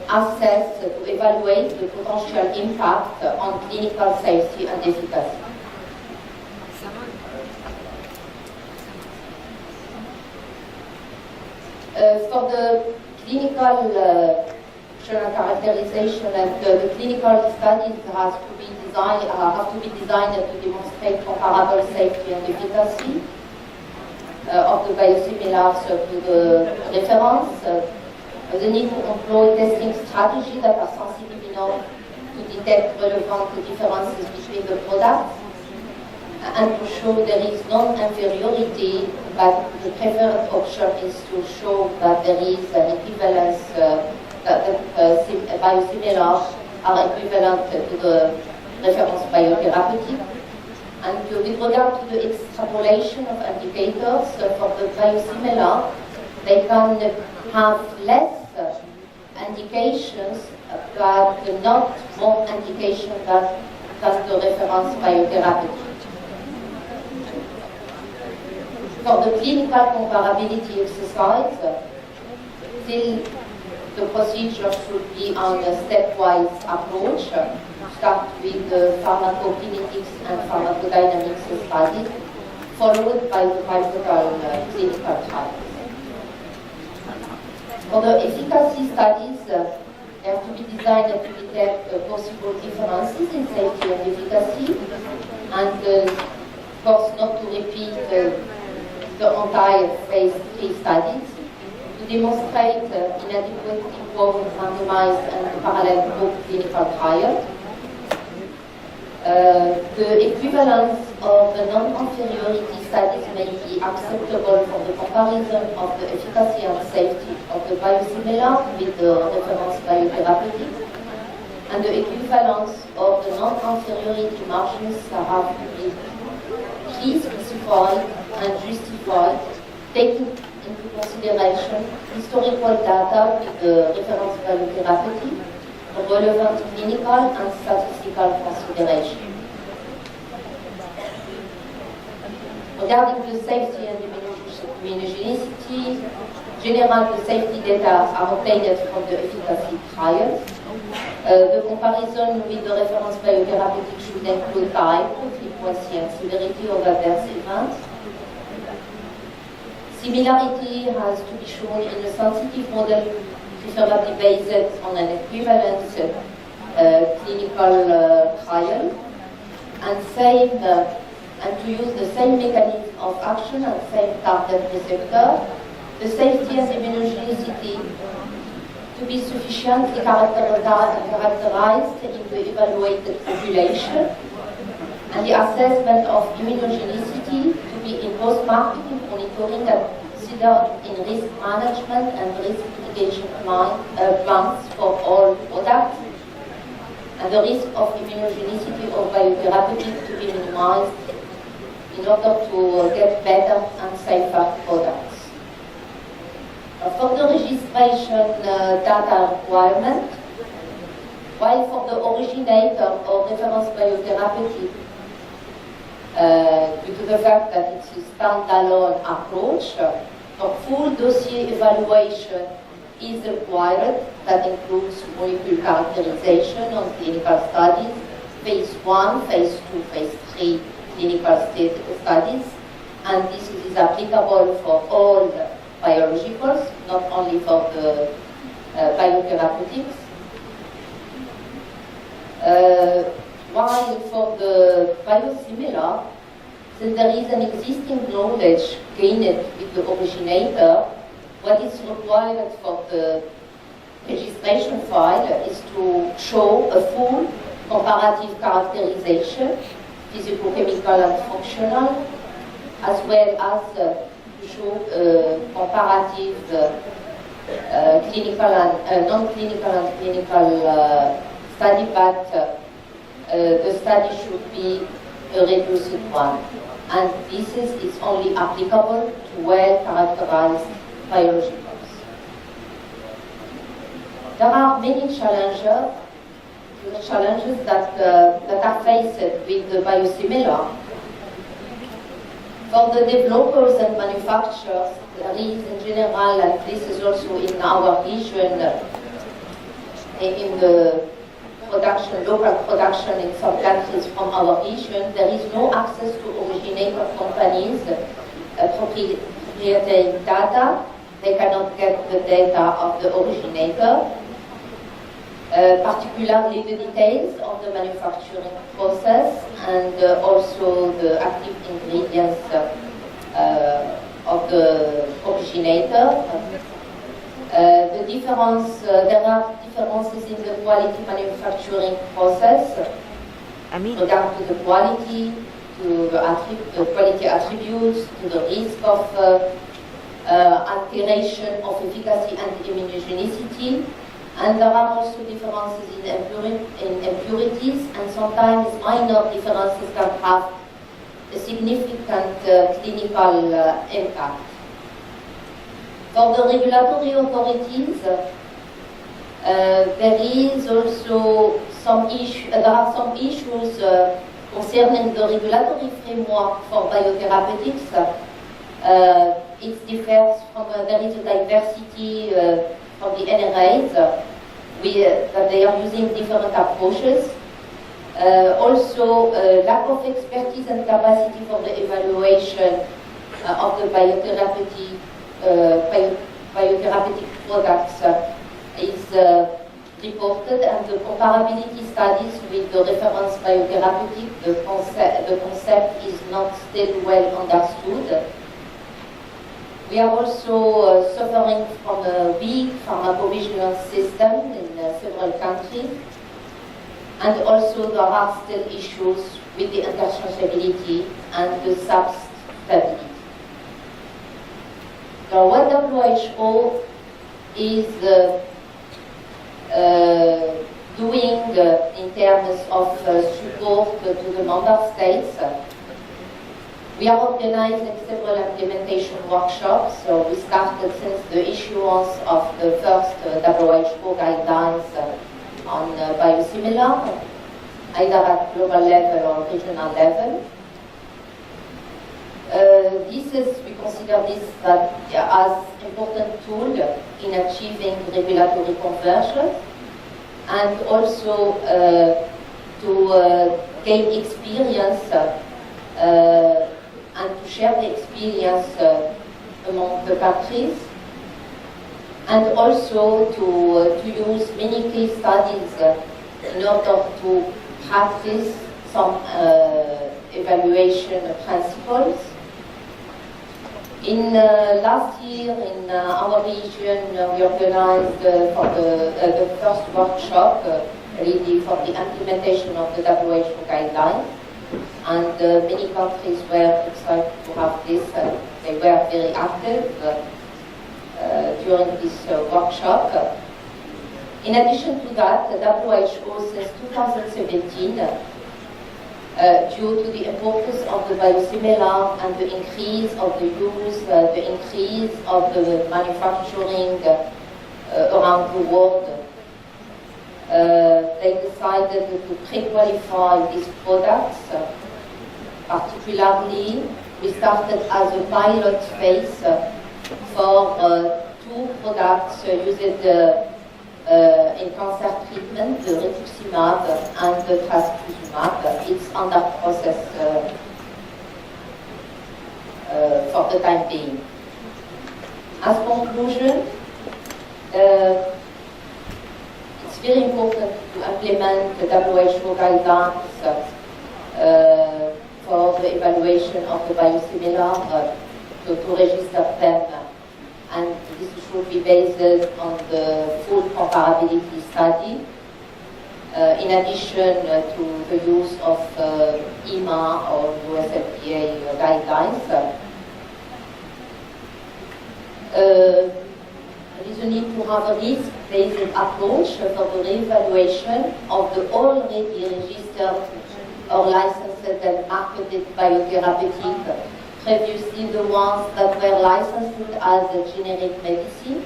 assess, to evaluate the potential impact on clinical safety and efficacy. For the clinical characterization and the clinical studies have to be designed to demonstrate comparable safety and efficacy of the biosimilars to the reference. The need to employ testing strategies that are sensitive enough to detect relevant differences between the products. and to show there is non-inferiority, but the preferred option is to show that there is an equivalence, that the biosimilars are equivalent to the reference biotherapeutic. And with regard to the extrapolation of indicators for the biosimilar, they can have less indications, but not more indication than the reference biotherapeutic. For the clinical comparability exercise, still the procedure should be on a stepwise approach. Start with the pharmacokinetics and pharmacodynamics study, followed by the pivotal clinical trials. For the efficacy studies, they have to be designed to detect possible differences in safety and efficacy, and of course not to repeat the entire phase 3 studies, to demonstrate inadequate involved randomized and parallel group clinical trials. The equivalence of the non-inferiority studies may be acceptable for the comparison of the efficacy and safety of the biosimilar with the reference biotherapeutic, and the equivalence of the non-inferiority margins have to be pre-specified and justified, taking into consideration historical data with the reference biotherapeutic, relevant clinical and statistical consideration. Regarding the safety and immunogenicity, general the safety data are obtained from the efficacy trials. The comparison with the reference biotherapeutic should include type, frequency and severity of adverse events. Similarity has to be shown in a sensitive model, preferably based on an equivalence clinical trial, and to use the same mechanism of action and same target receptor, the safety and immunogenicity to be sufficiently characterized in the evaluated population, and the assessment of immunogenicity to be in post-marketing monitoring and considered in risk management and risk mitigation plans for all products, and the risk of immunogenicity of biotherapeutic to be minimized in order to get better and safer products. For the registration data requirement, while for the originator or reference biotherapeutic, due to the fact that it's a standalone approach, a full dossier evaluation is required. That includes molecular characterization on clinical studies, phase 1, phase 2, phase 3 clinical studies, and this is applicable for all biologicals, not only for the biotherapeutics. While for the biosimilar, since there is an existing knowledge gained with the originator, what is required for the registration file is to show a full comparative characterization, physicochemical and functional, as well as to show comparative clinical and non-clinical and clinical study, but the study should be a reduced one. And this is only applicable to well-characterized biologicals. There are many challenges that are faced with the biosimilar. For the developers and manufacturers, there is in general, and this is also in our vision, in the production, local production in some countries from our region, there is no access to originator companies, proprietary data. They cannot get the data of the originator, particularly the details of the manufacturing process and also the active ingredients of the originator. There are differences in the quality manufacturing process regarding to the quality, to to the quality attributes, to the risk of alteration of efficacy and immunogenicity. And there are also differences in impurities, and sometimes minor differences can have a significant clinical impact. For the regulatory authorities, there is also there are some issues concerning the regulatory framework for biotherapeutics. It differs from there is a diversity from the NRAs that they are using different approaches. Also, lack of expertise and capacity for the evaluation of the biotherapeutic products is reported, and the comparability studies with the reference biotherapeutic, the concept is not still well understood. We are also suffering from a weak pharmacovigilance system in several countries, and also there are still issues with the interchangeability and the substability. So what WHO is doing in terms of support to the member states, we are organizing several implementation workshops. So we started since the issuance of the first WHO guidelines on biosimilar, either at global level or regional level. We consider this as important tool in achieving regulatory conversion, and also to gain experience and to share the experience among the countries, and also to use many case studies in order to practice some evaluation principles. In last year, in our region, we organized for the first workshop really for the implementation of the WHO guidelines, and many countries were excited to have this. They were very active during this workshop. In addition to that, the WHO since 2017, due to the importance of the biosimilar and the increase of the use, the increase of the manufacturing around the world, they decided to pre-qualify these products. Particularly, we started as a pilot phase for two products used in cancer treatment, the rituximab and the trastuzumab. It's under process for the time being. As conclusion, it's very important to implement the WHO guidelines for the evaluation of the biosimilar, to register them, and this should be based on the full comparability study, in addition to the use of EMA or US FDA guidelines. There is a need to have a risk-based approach for the re-evaluation of the already registered or licensed and marketed biotherapeutic, previously the ones that were licensed as a generic medicine.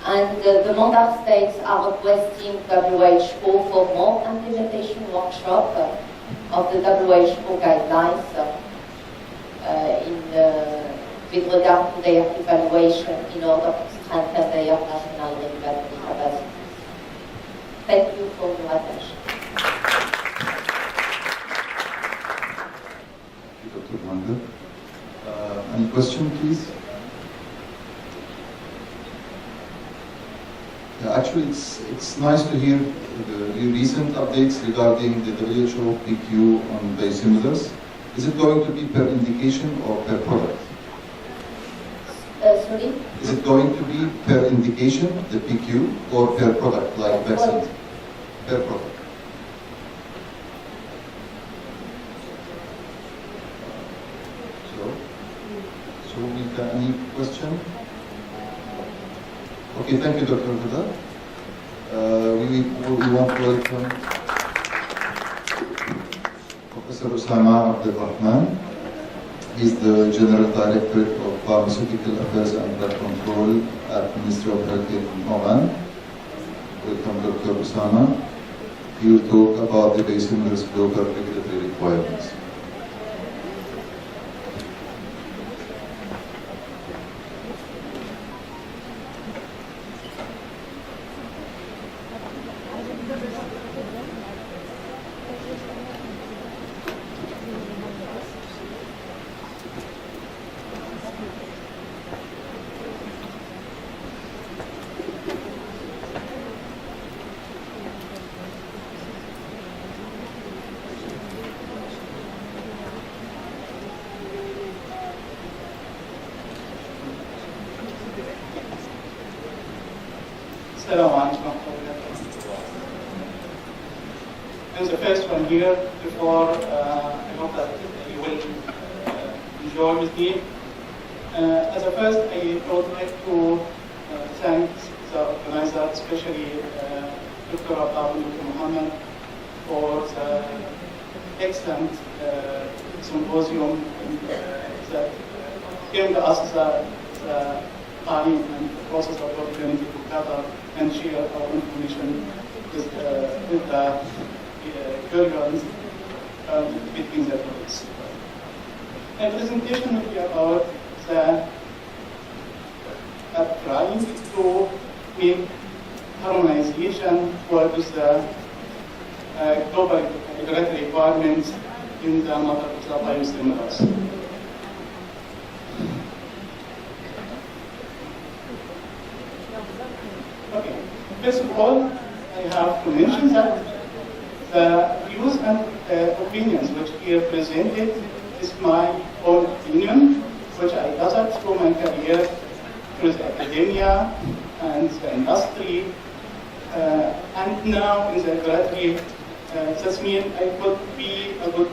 And the member states are requesting WHO for more implementation workshop of the WHO guidelines with regard to their evaluation in order to strengthen their national regulatory capacity. Thank you for your attention. Thank you, Dr. Wanda. Any question, please? Yeah, actually, it's nice to hear the recent updates regarding the WHO PQ on biosimilars. Is it going to be per indication or per product? Sorry? Is it going to be per indication, the PQ, or per product, like vaccines? Per product. So any question? Okay, thank you, Dr. Huda. We want to welcome Professor Osama Abdel Rahman. He's the General Director of Pharmaceutical Affairs and Drug Control at Ministry of Health in Oman. Welcome, Dr. Osama. He will talk about the biosimilars global regulatory requirements. I'm the first one here. Before, I hope that you will enjoy with me. As a first, I would like to thank the organizer, especially Dr. Abdul Muhammad, for the excellent symposium that gave us the time and the process of opportunity to gather and share our information with the curious between the groups. My presentation will be about the trying to make harmonization towards the global regulatory requirements in the matter of the biosimilars. Okay, first of all, I have to mention that the views and opinions which here presented is my own opinion, which I gathered through my career through the academia and the industry, and now in the regulatory. That means I could be a good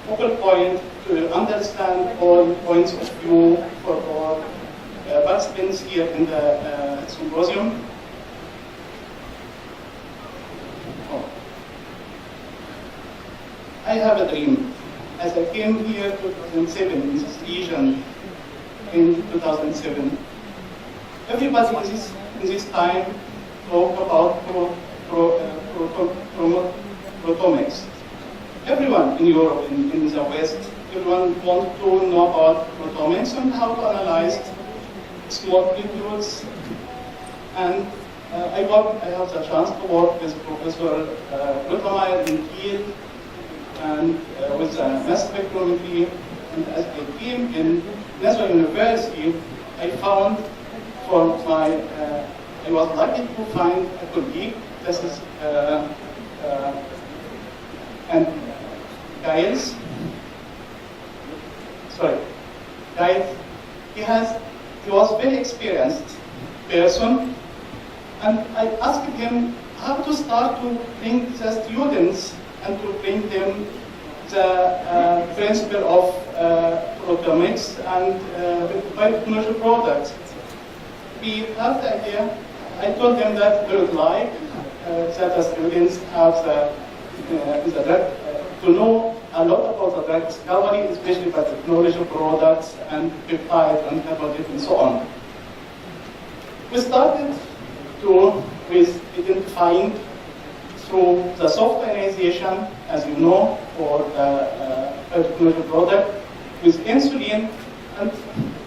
focal point to understand all points of view for all participants here in the symposium. I have a dream. As I came here in 2007 in this region in 2007, everybody in this time talk about proteomics. Everyone in Europe, in the West, everyone wants to know about proteomics and how to analyze small molecules. And I have the chance to work with Professor Glutamine in Kiel and with mass spectrometry. And as I came in National University, I found for my, I was lucky to find a colleague, this is, and Giles, he was a very experienced person, and I asked him how to start to bring the students and to bring them the principle of proteomics and biocommercial products. We have the idea. I told them that we would like that the students have the drug, to know a lot about the drug discovery, especially by technology products and peptides and hepatitis and so on. We started with identifying through the softwareization, as you know, for the technology product with insulin, and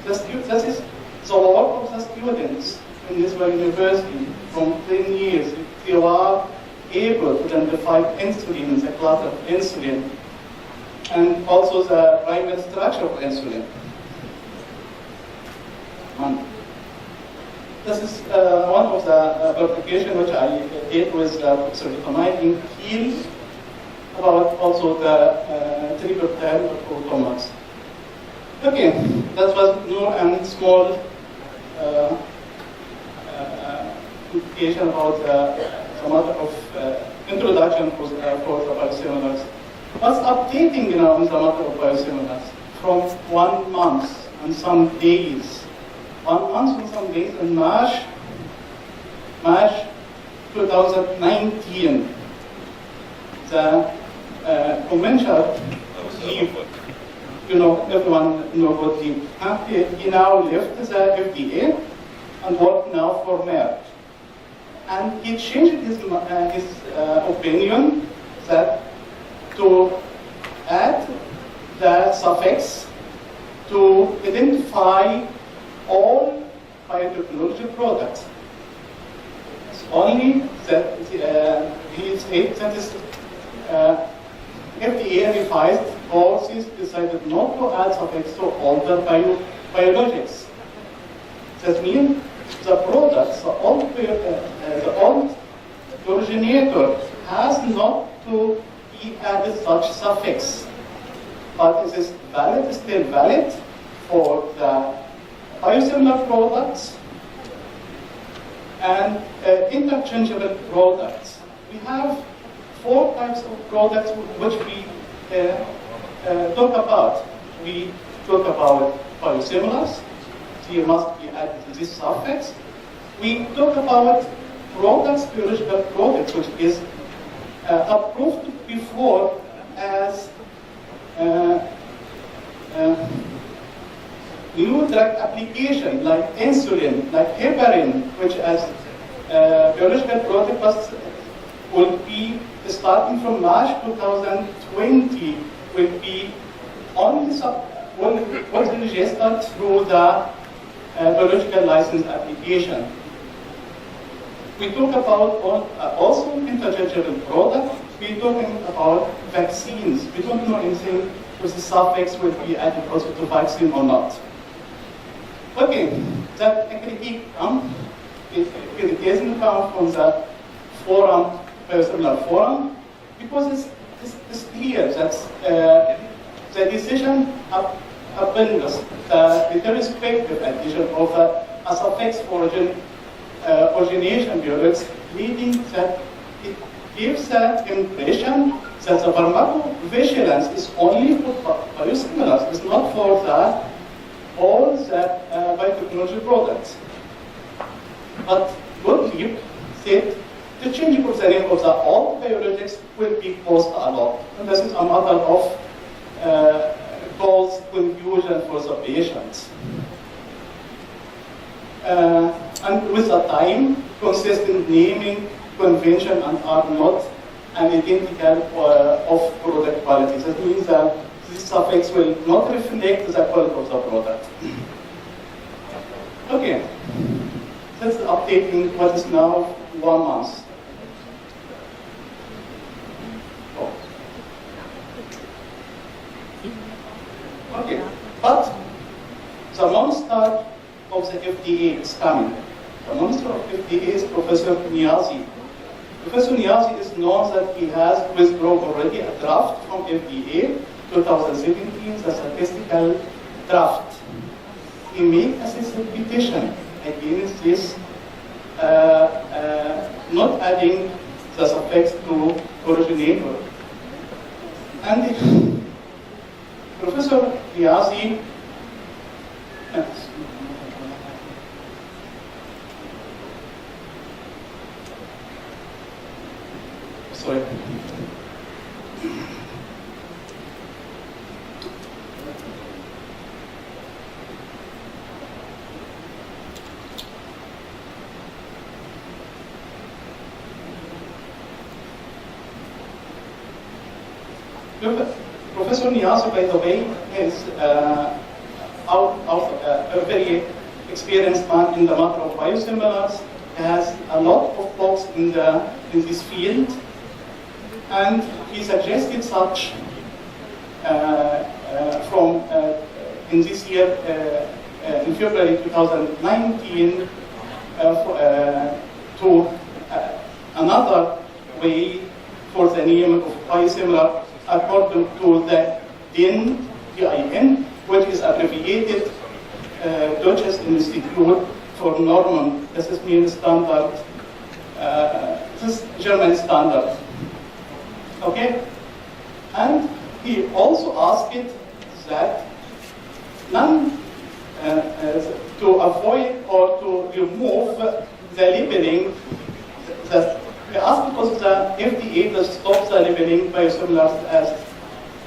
that is the work of the students in this university from 10 years. They are able to identify insulin, the class of insulin, and also the primary structure of insulin. This is one of the publications which I did with Professor Glutamine in Kiel about also the triple term of proteomics. Okay, that was new and small indication about the matter of introduction for the biosimilars. What's updating now in the matter of biosimilars? from 1 month and some days. 1 month and some days in March 2019. The convention, everyone knows what he now left the FDA and work now for Merck. And he changed his opinion that to add the suffix to identify all biotechnology products. It's only that he said that is FDA revised policies decided not to add suffix to all the biologics. That means the products, the old originator has not to be added such suffix, but it is valid, still valid for the biosimilar products and interchangeable products. We have 4 types of products which we talk about. We talk about biosimilars. Here must be added this suffix. We talk about products, biological products, which is approved before as new drug application, like insulin, like heparin, which as biological product will be starting from March 2020, will be only was registered through the biological license application. We talk about also interchangeable products. We're talking about vaccines. We don't know anything if the suffix will be added also to vaccine or not. Okay, that accreditation comes from the forum, biosimilar forum, because it's clear that the decision appendix, the irrespective addition of a suffix for origination periods, leading that it gives that impression that the pharmacovigilance is only for biosimilars, it's not for all the biotechnology products. But Gottlieb said the changing of the name of the old biologics will be cost a lot. And this is a matter of cause confusion for the patients. And with the time, consistent naming convention and are not an identical of product quality. That means that this suffix will not reflect the quality of the product. Okay, that's updating what is now 1 month. Oh. Okay, but the monster of the FDA is coming. The monster of FDA is Professor Niazi. Professor Niazi is known that he has withdrawn already a draft from FDA 2017, the statistical draft. He made a citizen petition against this, not adding the suffix to originator. And Professor Niazi sorry. Professor Niazi, by the way, is a very experienced man in the matter of biosimilars, has a lot of books in this field, and he suggested such from in this year, in February 2019, to another way for the name of biosimilar according to the DIN, which is abbreviated Deutsches Institut for Normen. This is mean standard. This is German standard. Okay, and he also asked it that to avoid or to remove the labeling. We ask because the FDA does stop the labeling biosimilars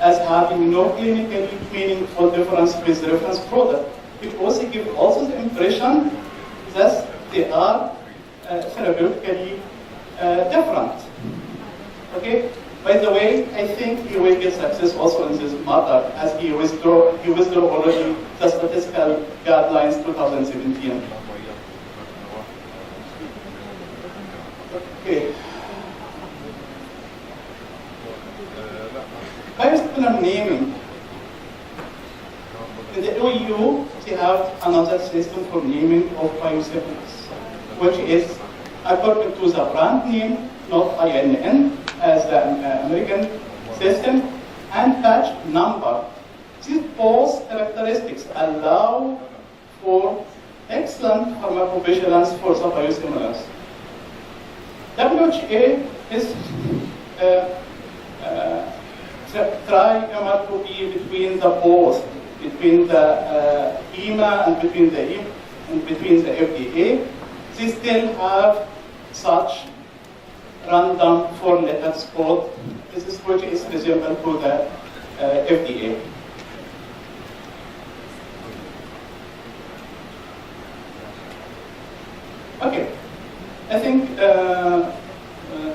as having no clinically meaningful difference with the reference product, because it gives also the impression that they are therapeutically different. Okay. By the way, I think he will get success also in this matter, as he withdrew already the statistical guidelines 2017. Okay. Biosimilar naming. In the EU, they have another system for naming of biosimilars, which is according to the brand name, not INN, as the American system, and batch number. These both characteristics allow for excellent pharmacovigilance for the biosimilars. WHA is trying to be between the both, between the EMA and between the FDA. They still have such random 4-letter code. This is which is resembled to the FDA. Okay, I think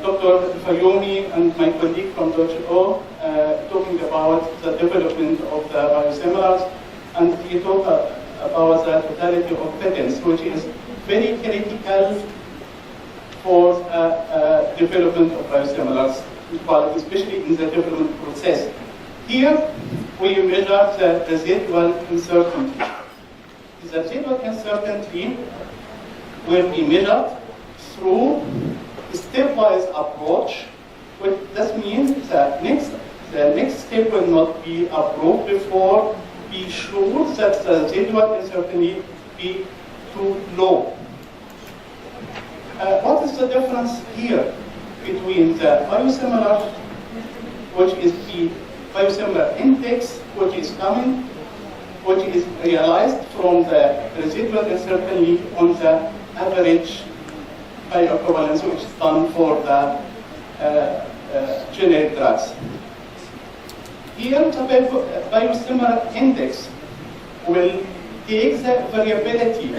Dr. Fayumi and my colleague from WHO talking about the development of the biosimilars, and he talked about the totality of patents, which is very critical for development of biosimilars, especially in the development process. Here, we measure the residual uncertainty. The residual uncertainty will be measured through a stepwise approach. That means that the next step will not be approved before be sure that the residual uncertainty be too low. What is the difference here between the biosimilar, which is the biosimilar index, which is coming, which is realized from the residual uncertainty on the average bioequivalence, which is done for the generic drugs. Here, the biosimilar index will take the variability,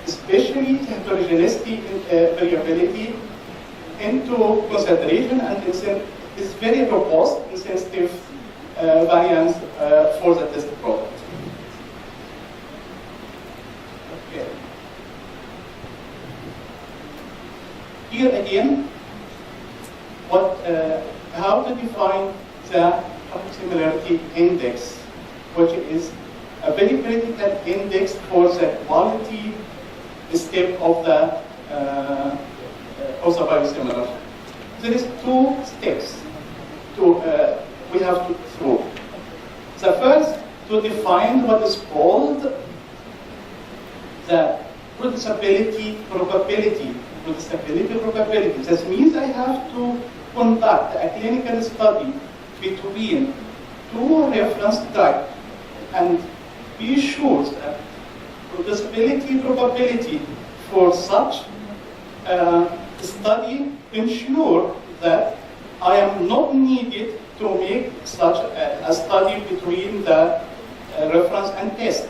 especially heterogeneity variability, into consideration, and is very robust and sensitive variance for the test product. Okay. Here again, how to define the similarity index, which is a very critical index for the quality step of the biosimilar. There is two steps we have to through. The first, to define what is called the producibility probability. That means I have to conduct a clinical study between two reference drugs and be sure that producibility probability for such study ensure that I am not needed to make such a study between the reference and test.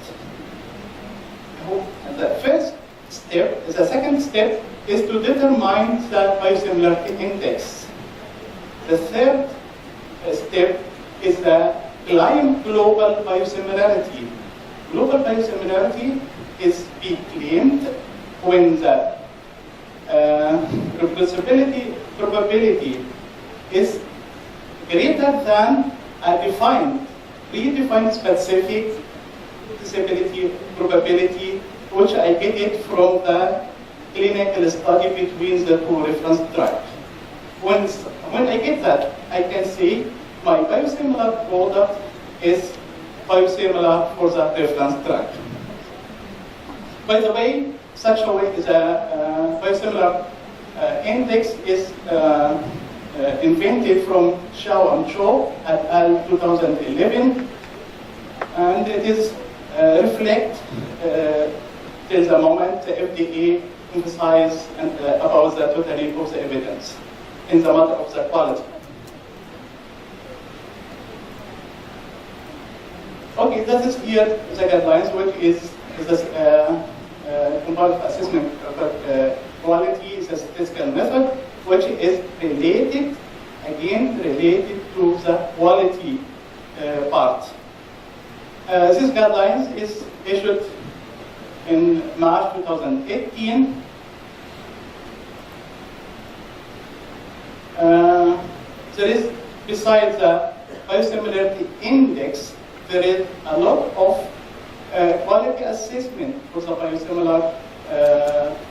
The first step, the second step is to determine the biosimilarity index. The third step is the global biosimilarity. Global biosimilarity is be claimed when the reproducibility probability is greater than a predefined specific disability probability, which I get it from the clinical study between the two reference drugs. When I get that, I can say my biosimilar product is biosimilar for the reference drug. By the way, such a way the biosimilar index is invented from Xiao and Cho et al. 2011, and it is reflect till the moment the FDA emphasized about the totality of the evidence in the matter of the quality. Okay, that is here the guidelines, which is this comparative assessment of quality is a statistical method, which is related, again, related to the quality part. This guidelines is issued in March 2018. There is, besides the biosimilarity index, there is a lot of quality assessment for the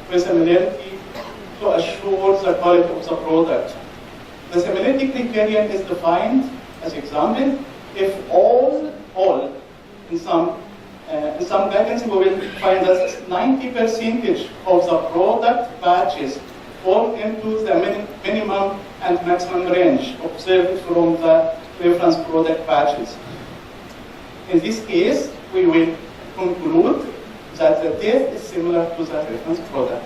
biosimilarity to assure the quality of the product. The similarity criterion is defined as example if all in some guidance we will find that 90% of the product batches fall into the minimum and maximum range observed from the reference product batches. In this case, we will conclude that the test is similar to the reference product.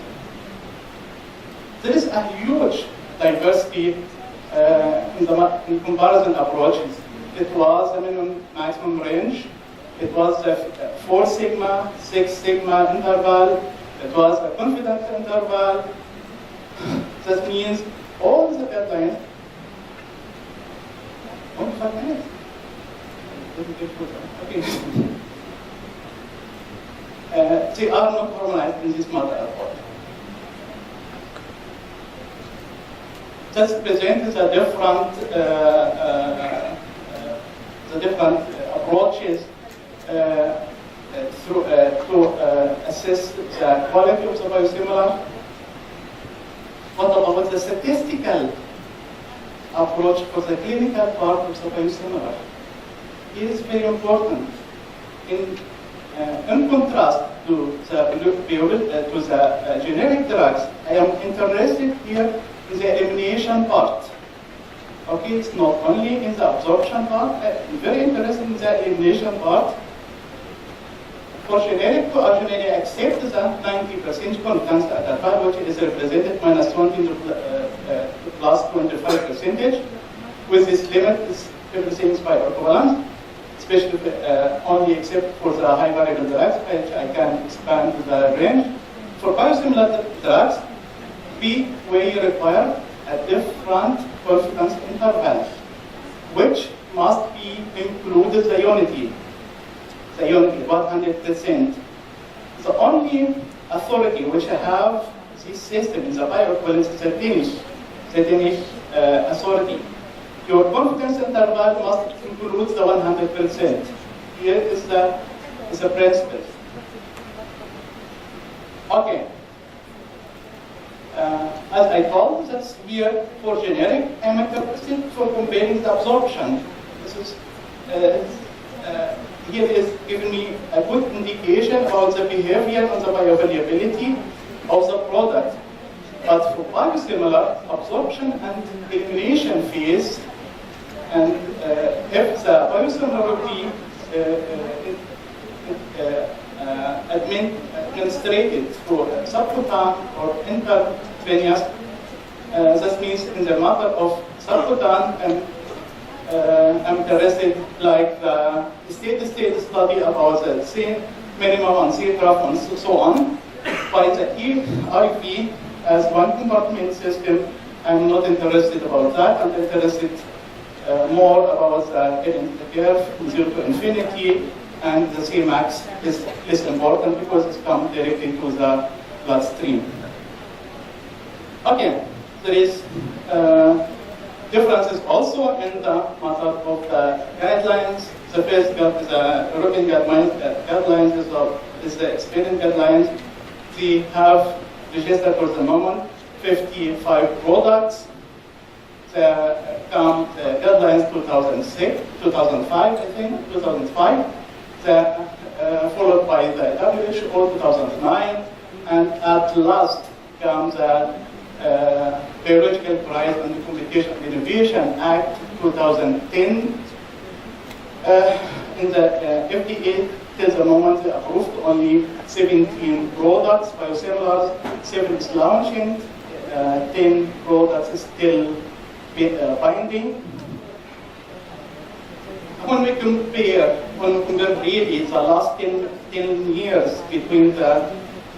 There is a huge diversity in comparison approaches. It was the minimum maximum range. It was the 4 sigma, 6 sigma interval. It was a confidence interval. That means all the guidelines. 5 minutes. Okay. They are not harmonized in this matter at all. Just present the different approaches to assess the quality of the biosimilar. What about the statistical approach for the clinical part of the biosimilar? It is very important. In contrast to the generic drugs, I am interested here in the elimination part. Okay, it's not only in the absorption part, I'm very interested in the elimination part. For generic to originally accept the 90% confidence interval, which is represented minus 20 to plus 25%, with this limit is everything is bioequivalence, especially only except for the high variable drugs, which I can expand the range. For biosimilar drugs, we require a different confidence interval, which must be included the unity 100%. The only authority which have this system in the bioequivalence is the Danish authority. Your confidence interval must include the 100%. Here is the principle. Okay. As I told, that's here for generic. I'm interested for comparing the absorption. This is here is giving me a good indication about the behavior and the bioavailability of the product. But for biosimilar, absorption and elimination phase, and if the biosimilar will be administrated through subcutaneous or intravenous, that means in the matter of subcutaneous, and I'm interested like the state study about the same minimum and C trough and so on. By the IV as one compartment system, I'm not interested about that. I'm interested more about the curve from 0 to infinity, and the Cmax is less important because it's come directly to the bloodstream. Okay, there is differences also in the matter of the guidelines. The first the European guidelines is the experience guidelines. We have registered for the moment 55 products. The guidelines 2005, I think, 2005. Followed by the WHO 2009, and at last comes the Biological Prize and the Competition and Innovation Act 2010. In the FDA till the moment they approved only 17 products, biosimilars, 7 is launching, 10 products is still binding. When we compare really the last 10 years between the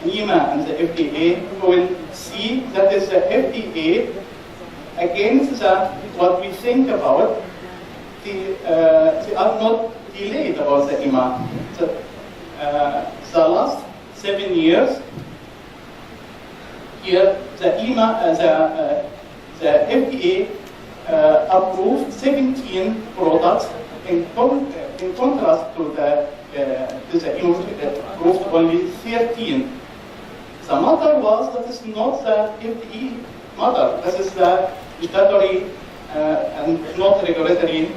MENA and the FDA, we will see that is the FDA against what we think about. They are not delayed about the EMA. The last 7 years, here the EMA, the FDA approved 17 products in contrast to the EMA approved only 13. The matter was that is not the FDA matter. This is the statutory and not regulatory,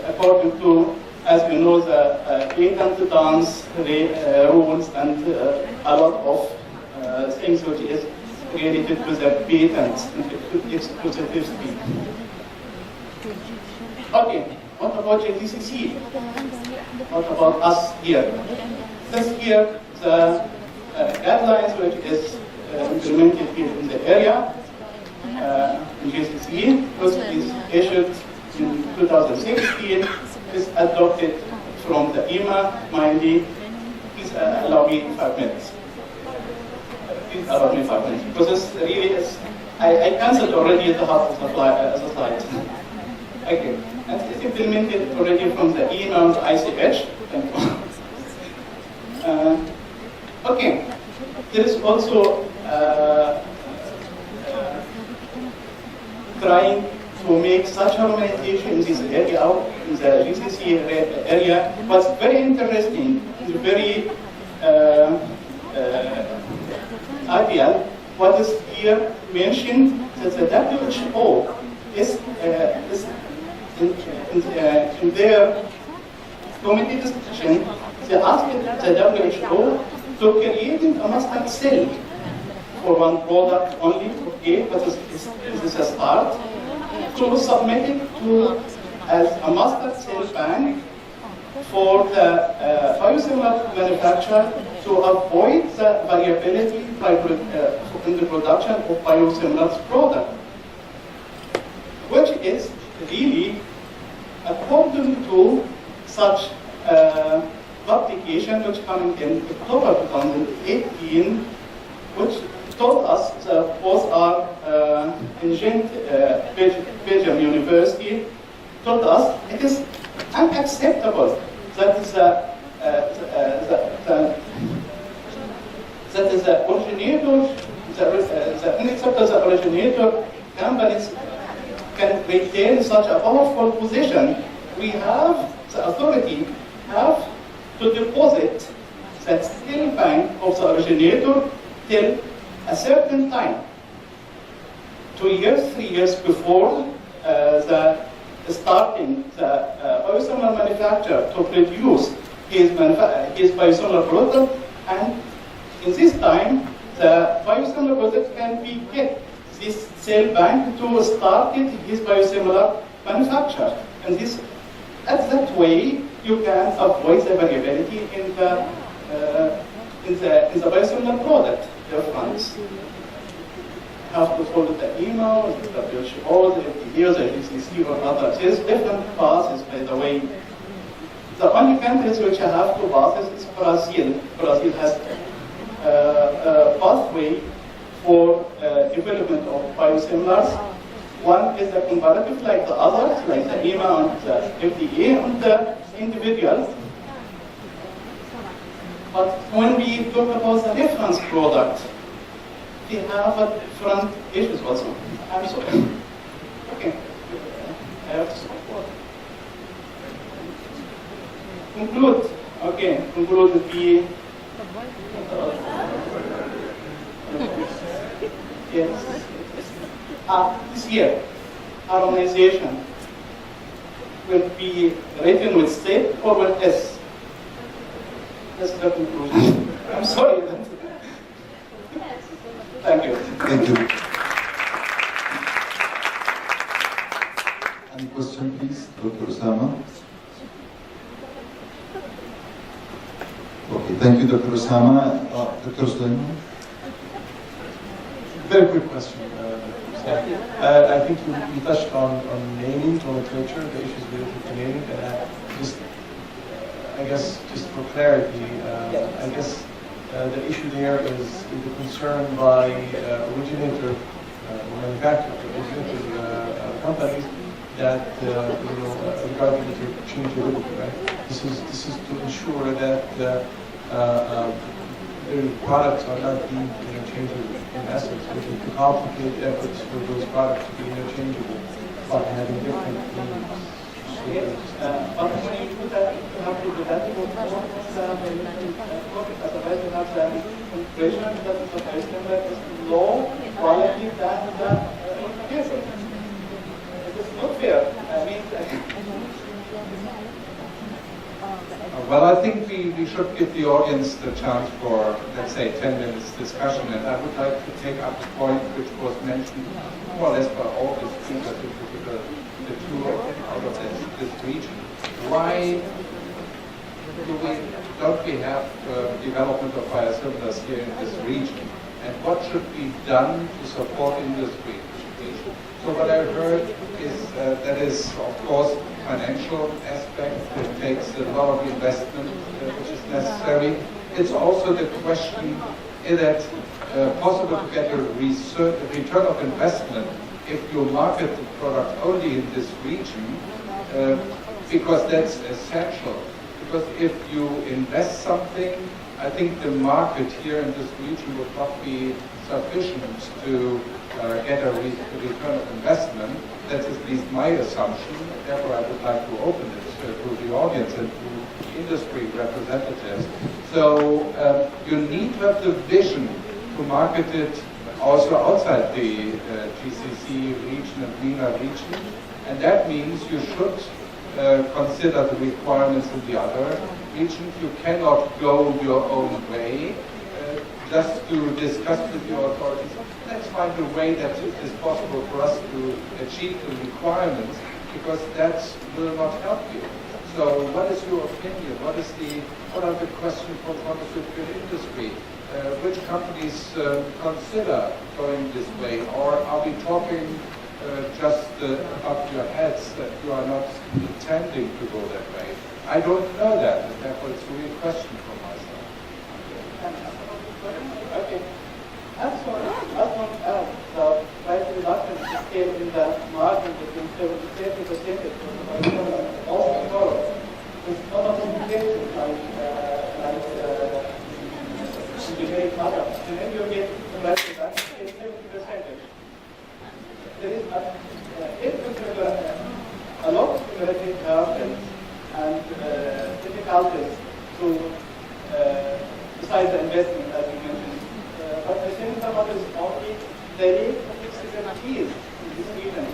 according to, as you know, the patent dance rules and a lot of things which is related to the patents and exclusivity. Okay, what about JDCC? What about us here? This here, the guidelines which is implemented here in the area. GCC, which is issued in 2016, is adopted from the EMA. Mindly, please allow me 5 minutes. Please allow me 5 minutes, because this really is, I cancelled already the half of the slide. Okay, and it's implemented already from the EMA and ICH. Okay, there is also trying to make such harmonization in this area, in the GCC area, was very interesting, very ideal. What is here mentioned that the WHO is in their committee discussion, they asked the WHO to create a master cell for one product only, okay, but this is a start, to submit it to as a master cell bank for the biosimilar manufacturer to avoid the variability in the production of biosimilars product, which is really according to such publication which came in October 2018, which told us that both are in Ghent, Belgium University, told us it is unacceptable that the originator, the unacceptable originator companies can retain such a powerful position. We have, the authority, have to deposit that still bank of the originator till a certain time, 2 years, 3 years before the starting the biosimilar manufacturer to produce his biosimilar product, and in this time the biosimilar product can be kept this cell bank to start his biosimilar manufacture, and this at that way you can avoid the variability in the biosimilar product. Difference. Have to follow the email, the WHO, the FDA, the GCC, or others. There's different passes, by the way. The only countries which have two passes is Brazil. Brazil has a pathway for development of biosimilars. One is the comparative, like the others, like the EMA and the FDA, and the individual. But when we talk about the reference product, we have different issues also. I'm sorry. Okay. I have to stop. Conclude. Okay. Conclude the yes. This year, harmonization will be written with state or with S. That's the conclusion. I'm sorry. Thank you. Thank you. Any question, please, Dr. Osama? Dr. Osama. Dr. Sulaiman? Very quick question. I think you touched on naming, nomenclature, the issues related to naming, and I guess just for clarity, I guess the issue there is the concern by originator, manufacturers, originator companies that regarding interchangeability, right? This is to ensure that the products are not being interchangeable in essence, which would complicate efforts for those products to be interchangeable by having different names. But when you do that, you have to do that for otherwise you have the impression that the biosimilar is low quality than the infusion. It is not fair. I mean, well, I think we should give the audience the chance for, let's say, 10 minutes discussion, and I would like to take up a point which was mentioned more or less by all the speakers, in particular the two out of this region. Why don't we have development of biosimilars here in this region, and what should be done to support industry? So what I heard is that is, of course, financial aspect. It takes a lot of investment which is necessary. It's also the question, is it possible to get a return of investment if you market the product only in this region, because that's essential. Because if you invest something, I think the market here in this region would not be sufficient to get a return of investment. That's at least my assumption. Therefore, I would like to open it to the audience and to industry representatives. So you need to have the vision to market it also outside the GCC region and MENA region. And that means you should consider the requirements in the other regions. You cannot go your own way. Just to discuss with your authorities, let's find a way that it is possible for us to achieve the requirements, because that will not help you. So what is your opinion? What are the questions from pharmaceutical industry? Which companies consider going this way? Or are we talking just above your heads that you are not intending to go that way? I don't know that, and therefore it's really a question from my side. okay. As long as the price reduction scale in the margin between 70-30% also follows, it's not a complication like generic products. And then you get the price reduction is 70%. There is a lot of regulatory hurdles and difficulties to besides the investment, as you mentioned. But I think that what is only very expertise in this region.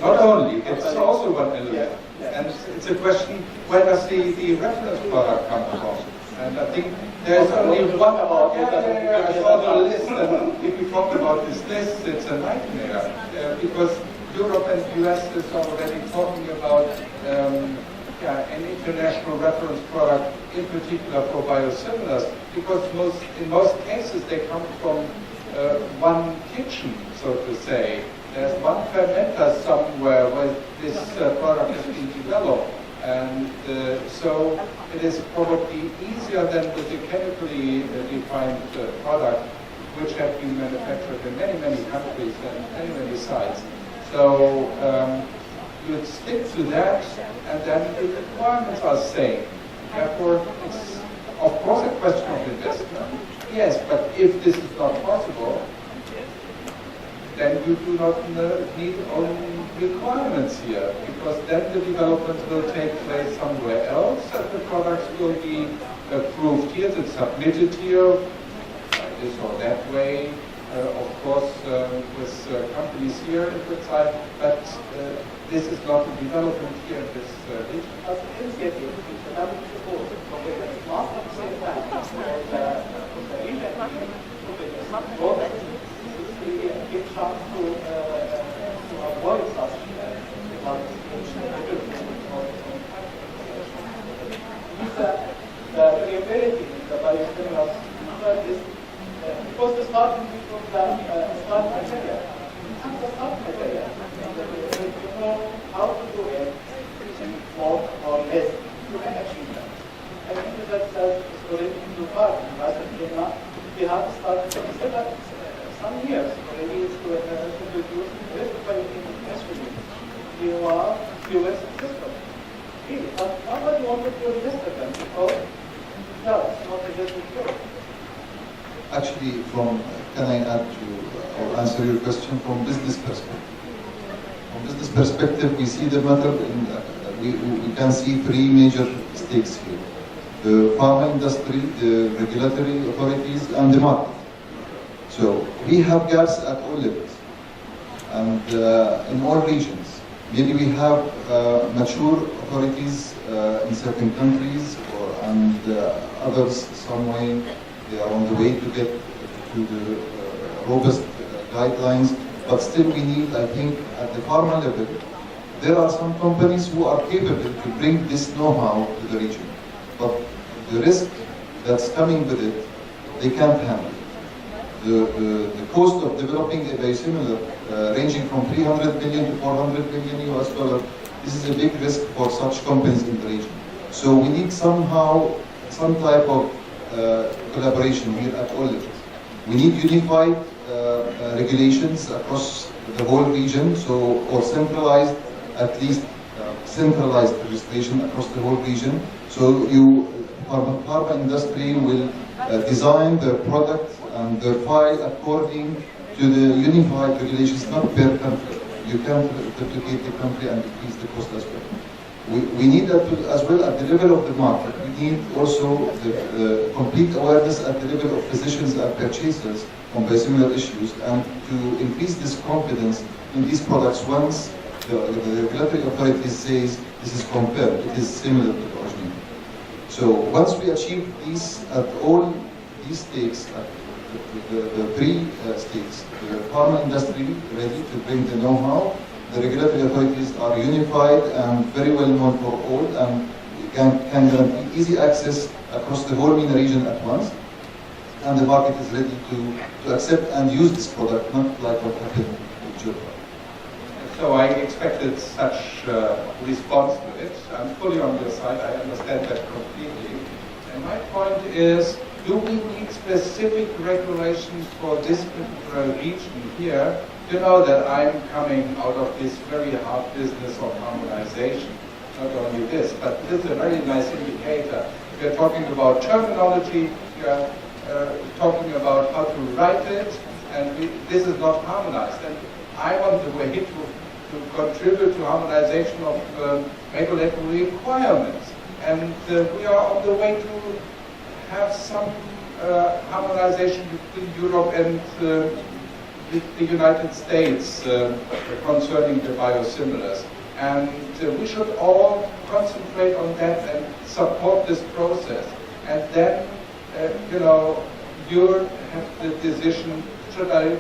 Not only, it's also one element. And it's a question, where does the reference product come from? And I think there's only one about it. I saw the list, and if we talk about this list, it's a nightmare. Because Europe and the US is already talking about an international reference product, in particular for biosimilars, because in most cases they come from one kitchen, so to say. There's one fermenter somewhere where this product is being developed, and so it is probably easier than with the chemically defined product, which have been manufactured in many, many countries and many, many sites. So you would stick to that, and then the requirements are same. Therefore, it's of course a question of investment. Yes, but if this is not possible, then you do not need own requirements here, because then the development will take place somewhere else, and the products will be approved here, and submitted here, this or that way. Of course, with companies here in the side, but this is not the development here in this region. As an initiative, the government support, not at the same time, the region, both really a big chance to avoid such development. comparability in the biosimilars is because the starting from the start material. And the start material, you know how to do it, more or less, you can achieve that. I think that's already too far. In MENA, we have started some years already to introduce risk biochemical instruments. We were successful. Really, but nobody wanted to register them because it's not a good cure. Actually, can I add to or answer your question from business perspective? From business perspective, we see the matter we can see three major stakes here: the pharma industry, the regulatory authorities, and the market. So we have gaps at all levels and in all regions. Maybe we have mature authorities in certain countries, and others some way they are on the way to get to the robust guidelines. But still, we need, I think, at the pharma level, there are some companies who are capable to bring this know-how to the region. But the risk that's coming with it, they can't handle. The cost of developing a biosimilar ranging from 300 million to 400 million US dollars, this is a big risk for such companies in the region. So we need somehow some type of collaboration here at all levels. We need unified regulations across the whole region, or centralized, at least centralized registration across the whole region. So pharma industry will design their product and their file according to the unified regulations, not per country. You can't duplicate the country and decrease the cost as well. We need that as well at the level of the market. We need also the complete awareness at the level of physicians and purchasers on biosimilar issues, and to increase this confidence in these products once the regulatory authorities says this is compared, it is similar to the original. So once we achieve these at all these stakes, the three stakes, the pharma industry ready to bring the know-how, the regulatory authorities are unified and very well known for all, and can guarantee easy access across the whole MENA region at once, and the market is ready to accept and use this product, not like what happened with Japan. So I expected such response to it. I'm fully on your side. I understand that completely. And my point is, do we need specific regulations for this particular region here? You know that I'm coming out of this very hard business of harmonization. Not only this, but this is a very nice indicator. We're talking about terminology, we're talking about how to write it, and this is not harmonized. And I want the way to contribute to harmonization of regulatory requirements. And we are on the way to have some harmonization between Europe and the United States concerning the biosimilars. And we should all concentrate on that and support this process. And then, you have the decision, should I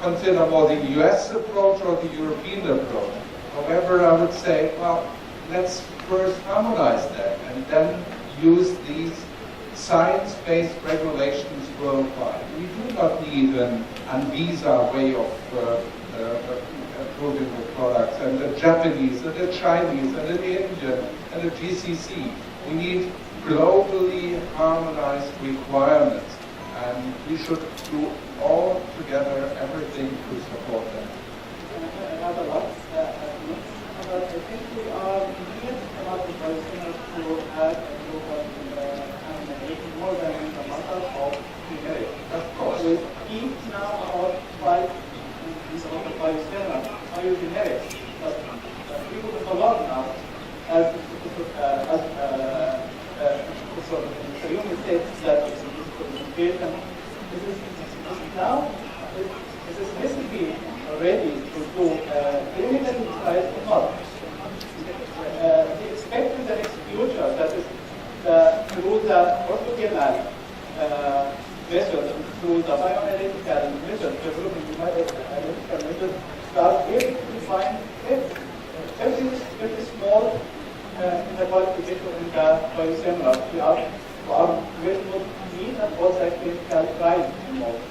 consider more the US approach or the European approach? However, I would say, well, let's first harmonize that and then use these science-based regulations worldwide. We do not need an Anvisa way of approving the products, and the Japanese, and the Chinese, and the Indian, and the GCC. We need globally harmonized requirements, and we should do all together everything to support them. Another lot. I think we are needed about the biosimilars to add a global harmonization more than in the matter of generic. Of course. We keep now about five about the biosimilars, biogenerics, but we would have a lot now as Symposium said that this presentation, this is recipe ready to do clinical trials or not. We expect in the next future that is through the orthogonal method, through the bioanalytical method, developing the bioanalytical method, start able to find every small in the qualification in the biosimilars. We are very good need and also clinical trials involved.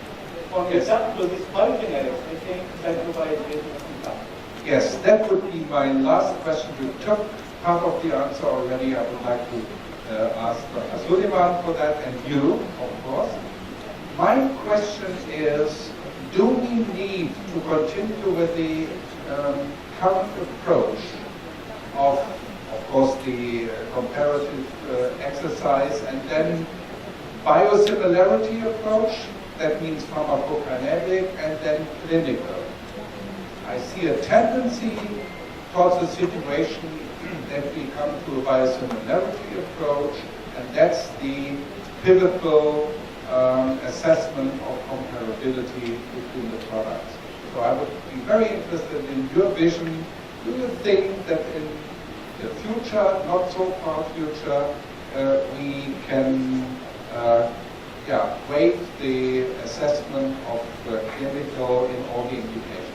From Yes. that to this biogenerics, I think that provides great impact. Yes, that would be my last question. You took part of the answer already. I would like to ask Dr. Suleiman for that, and you, of course. My question is, do we need to continue with the current approach of course, the comparative exercise, and then biosimilarity approach? That means pharmacokinetic and then clinical. I see a tendency towards a situation that we come to a biosimilarity approach, and that's the pivotal assessment of comparability between the products. So I would be very interested in your vision. Do you think that in the future, not so far future, we can waive the assessment of clinical in all the indications?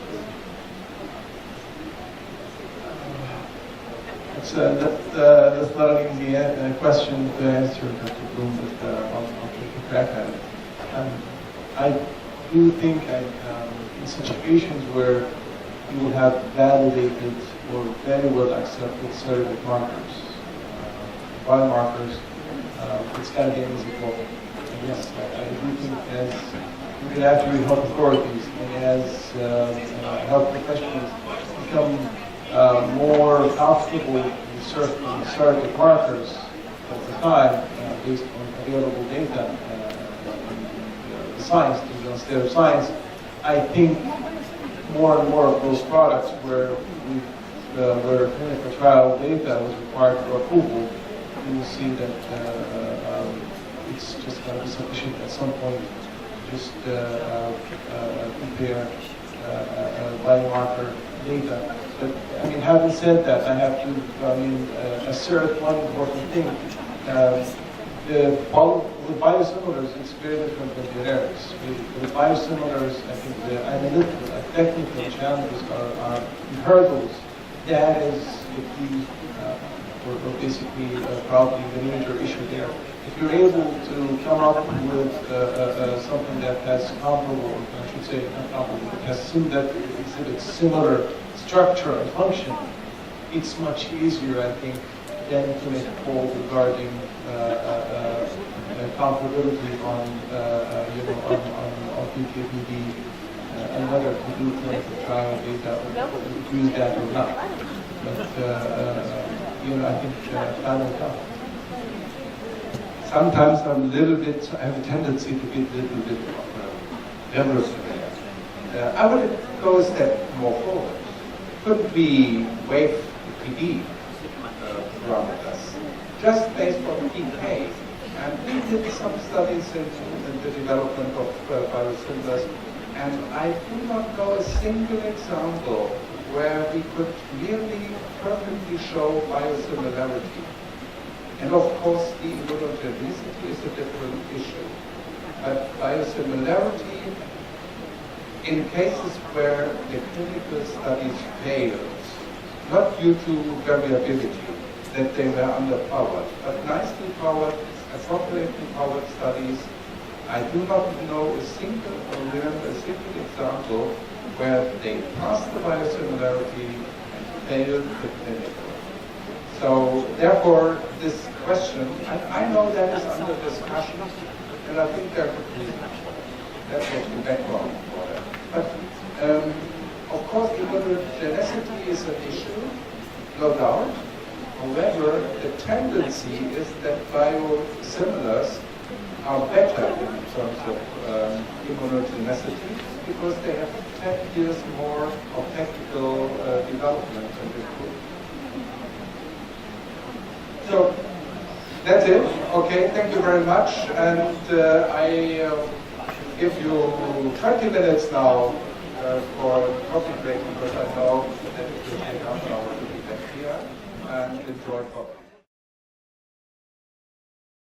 That's not an easy question to answer, Dr. Bloom, but I'll take a crack at it. I do think in situations where you will have validated or very well accepted surrogate markers, biomarkers, it's got to be an easy call. And yes, I do think as regulatory health authorities and as health professionals become more comfortable with certain surrogate markers at the time, based on available data, the science, the state of science, I think more and more of those products where clinical trial data was required for approval, you will see that it's just going to be sufficient at some point to just compare biomarker data. But I mean, having said that, I have to assert one important thing. With biosimilars, it's very different than generics. With biosimilars, I think the analytical and technical challenges are hurdles. That is the key, or basically probably the major issue there. If you're able to come up with something that has comparable, I should say not comparable, but that exhibits similar structure and function, it's much easier, I think, than to make a call regarding comparability on PKPD and whether to do clinical trial data or use that or not. But I think time will come. Sometimes I have a tendency to be a little bit generous. I would go a step more forward. Could we waive the PD parameters just based on PK? And we did some studies in the development of biosimilars, and I do not know a single example where we could really perfectly show biosimilarity. And of course, the immunogenicity is a different issue. But biosimilarity, in cases where the clinical studies failed, not due to variability, that they were underpowered, but nicely powered, appropriately powered studies, I do not know a single, or remember a single example where they passed the biosimilarity and failed the clinical. So therefore, this question, I know that is under discussion, and I think there could be, that was the background for that. But of course, immunogenicity is an issue, no doubt. However, the tendency is that biosimilars are better in terms of immunogenicity because they have 10 years more of technical development and improvement. So that's it. Okay, thank you very much. And I give you 20 minutes now for coffee break because I know that it will take half an hour to be back here, and enjoy coffee.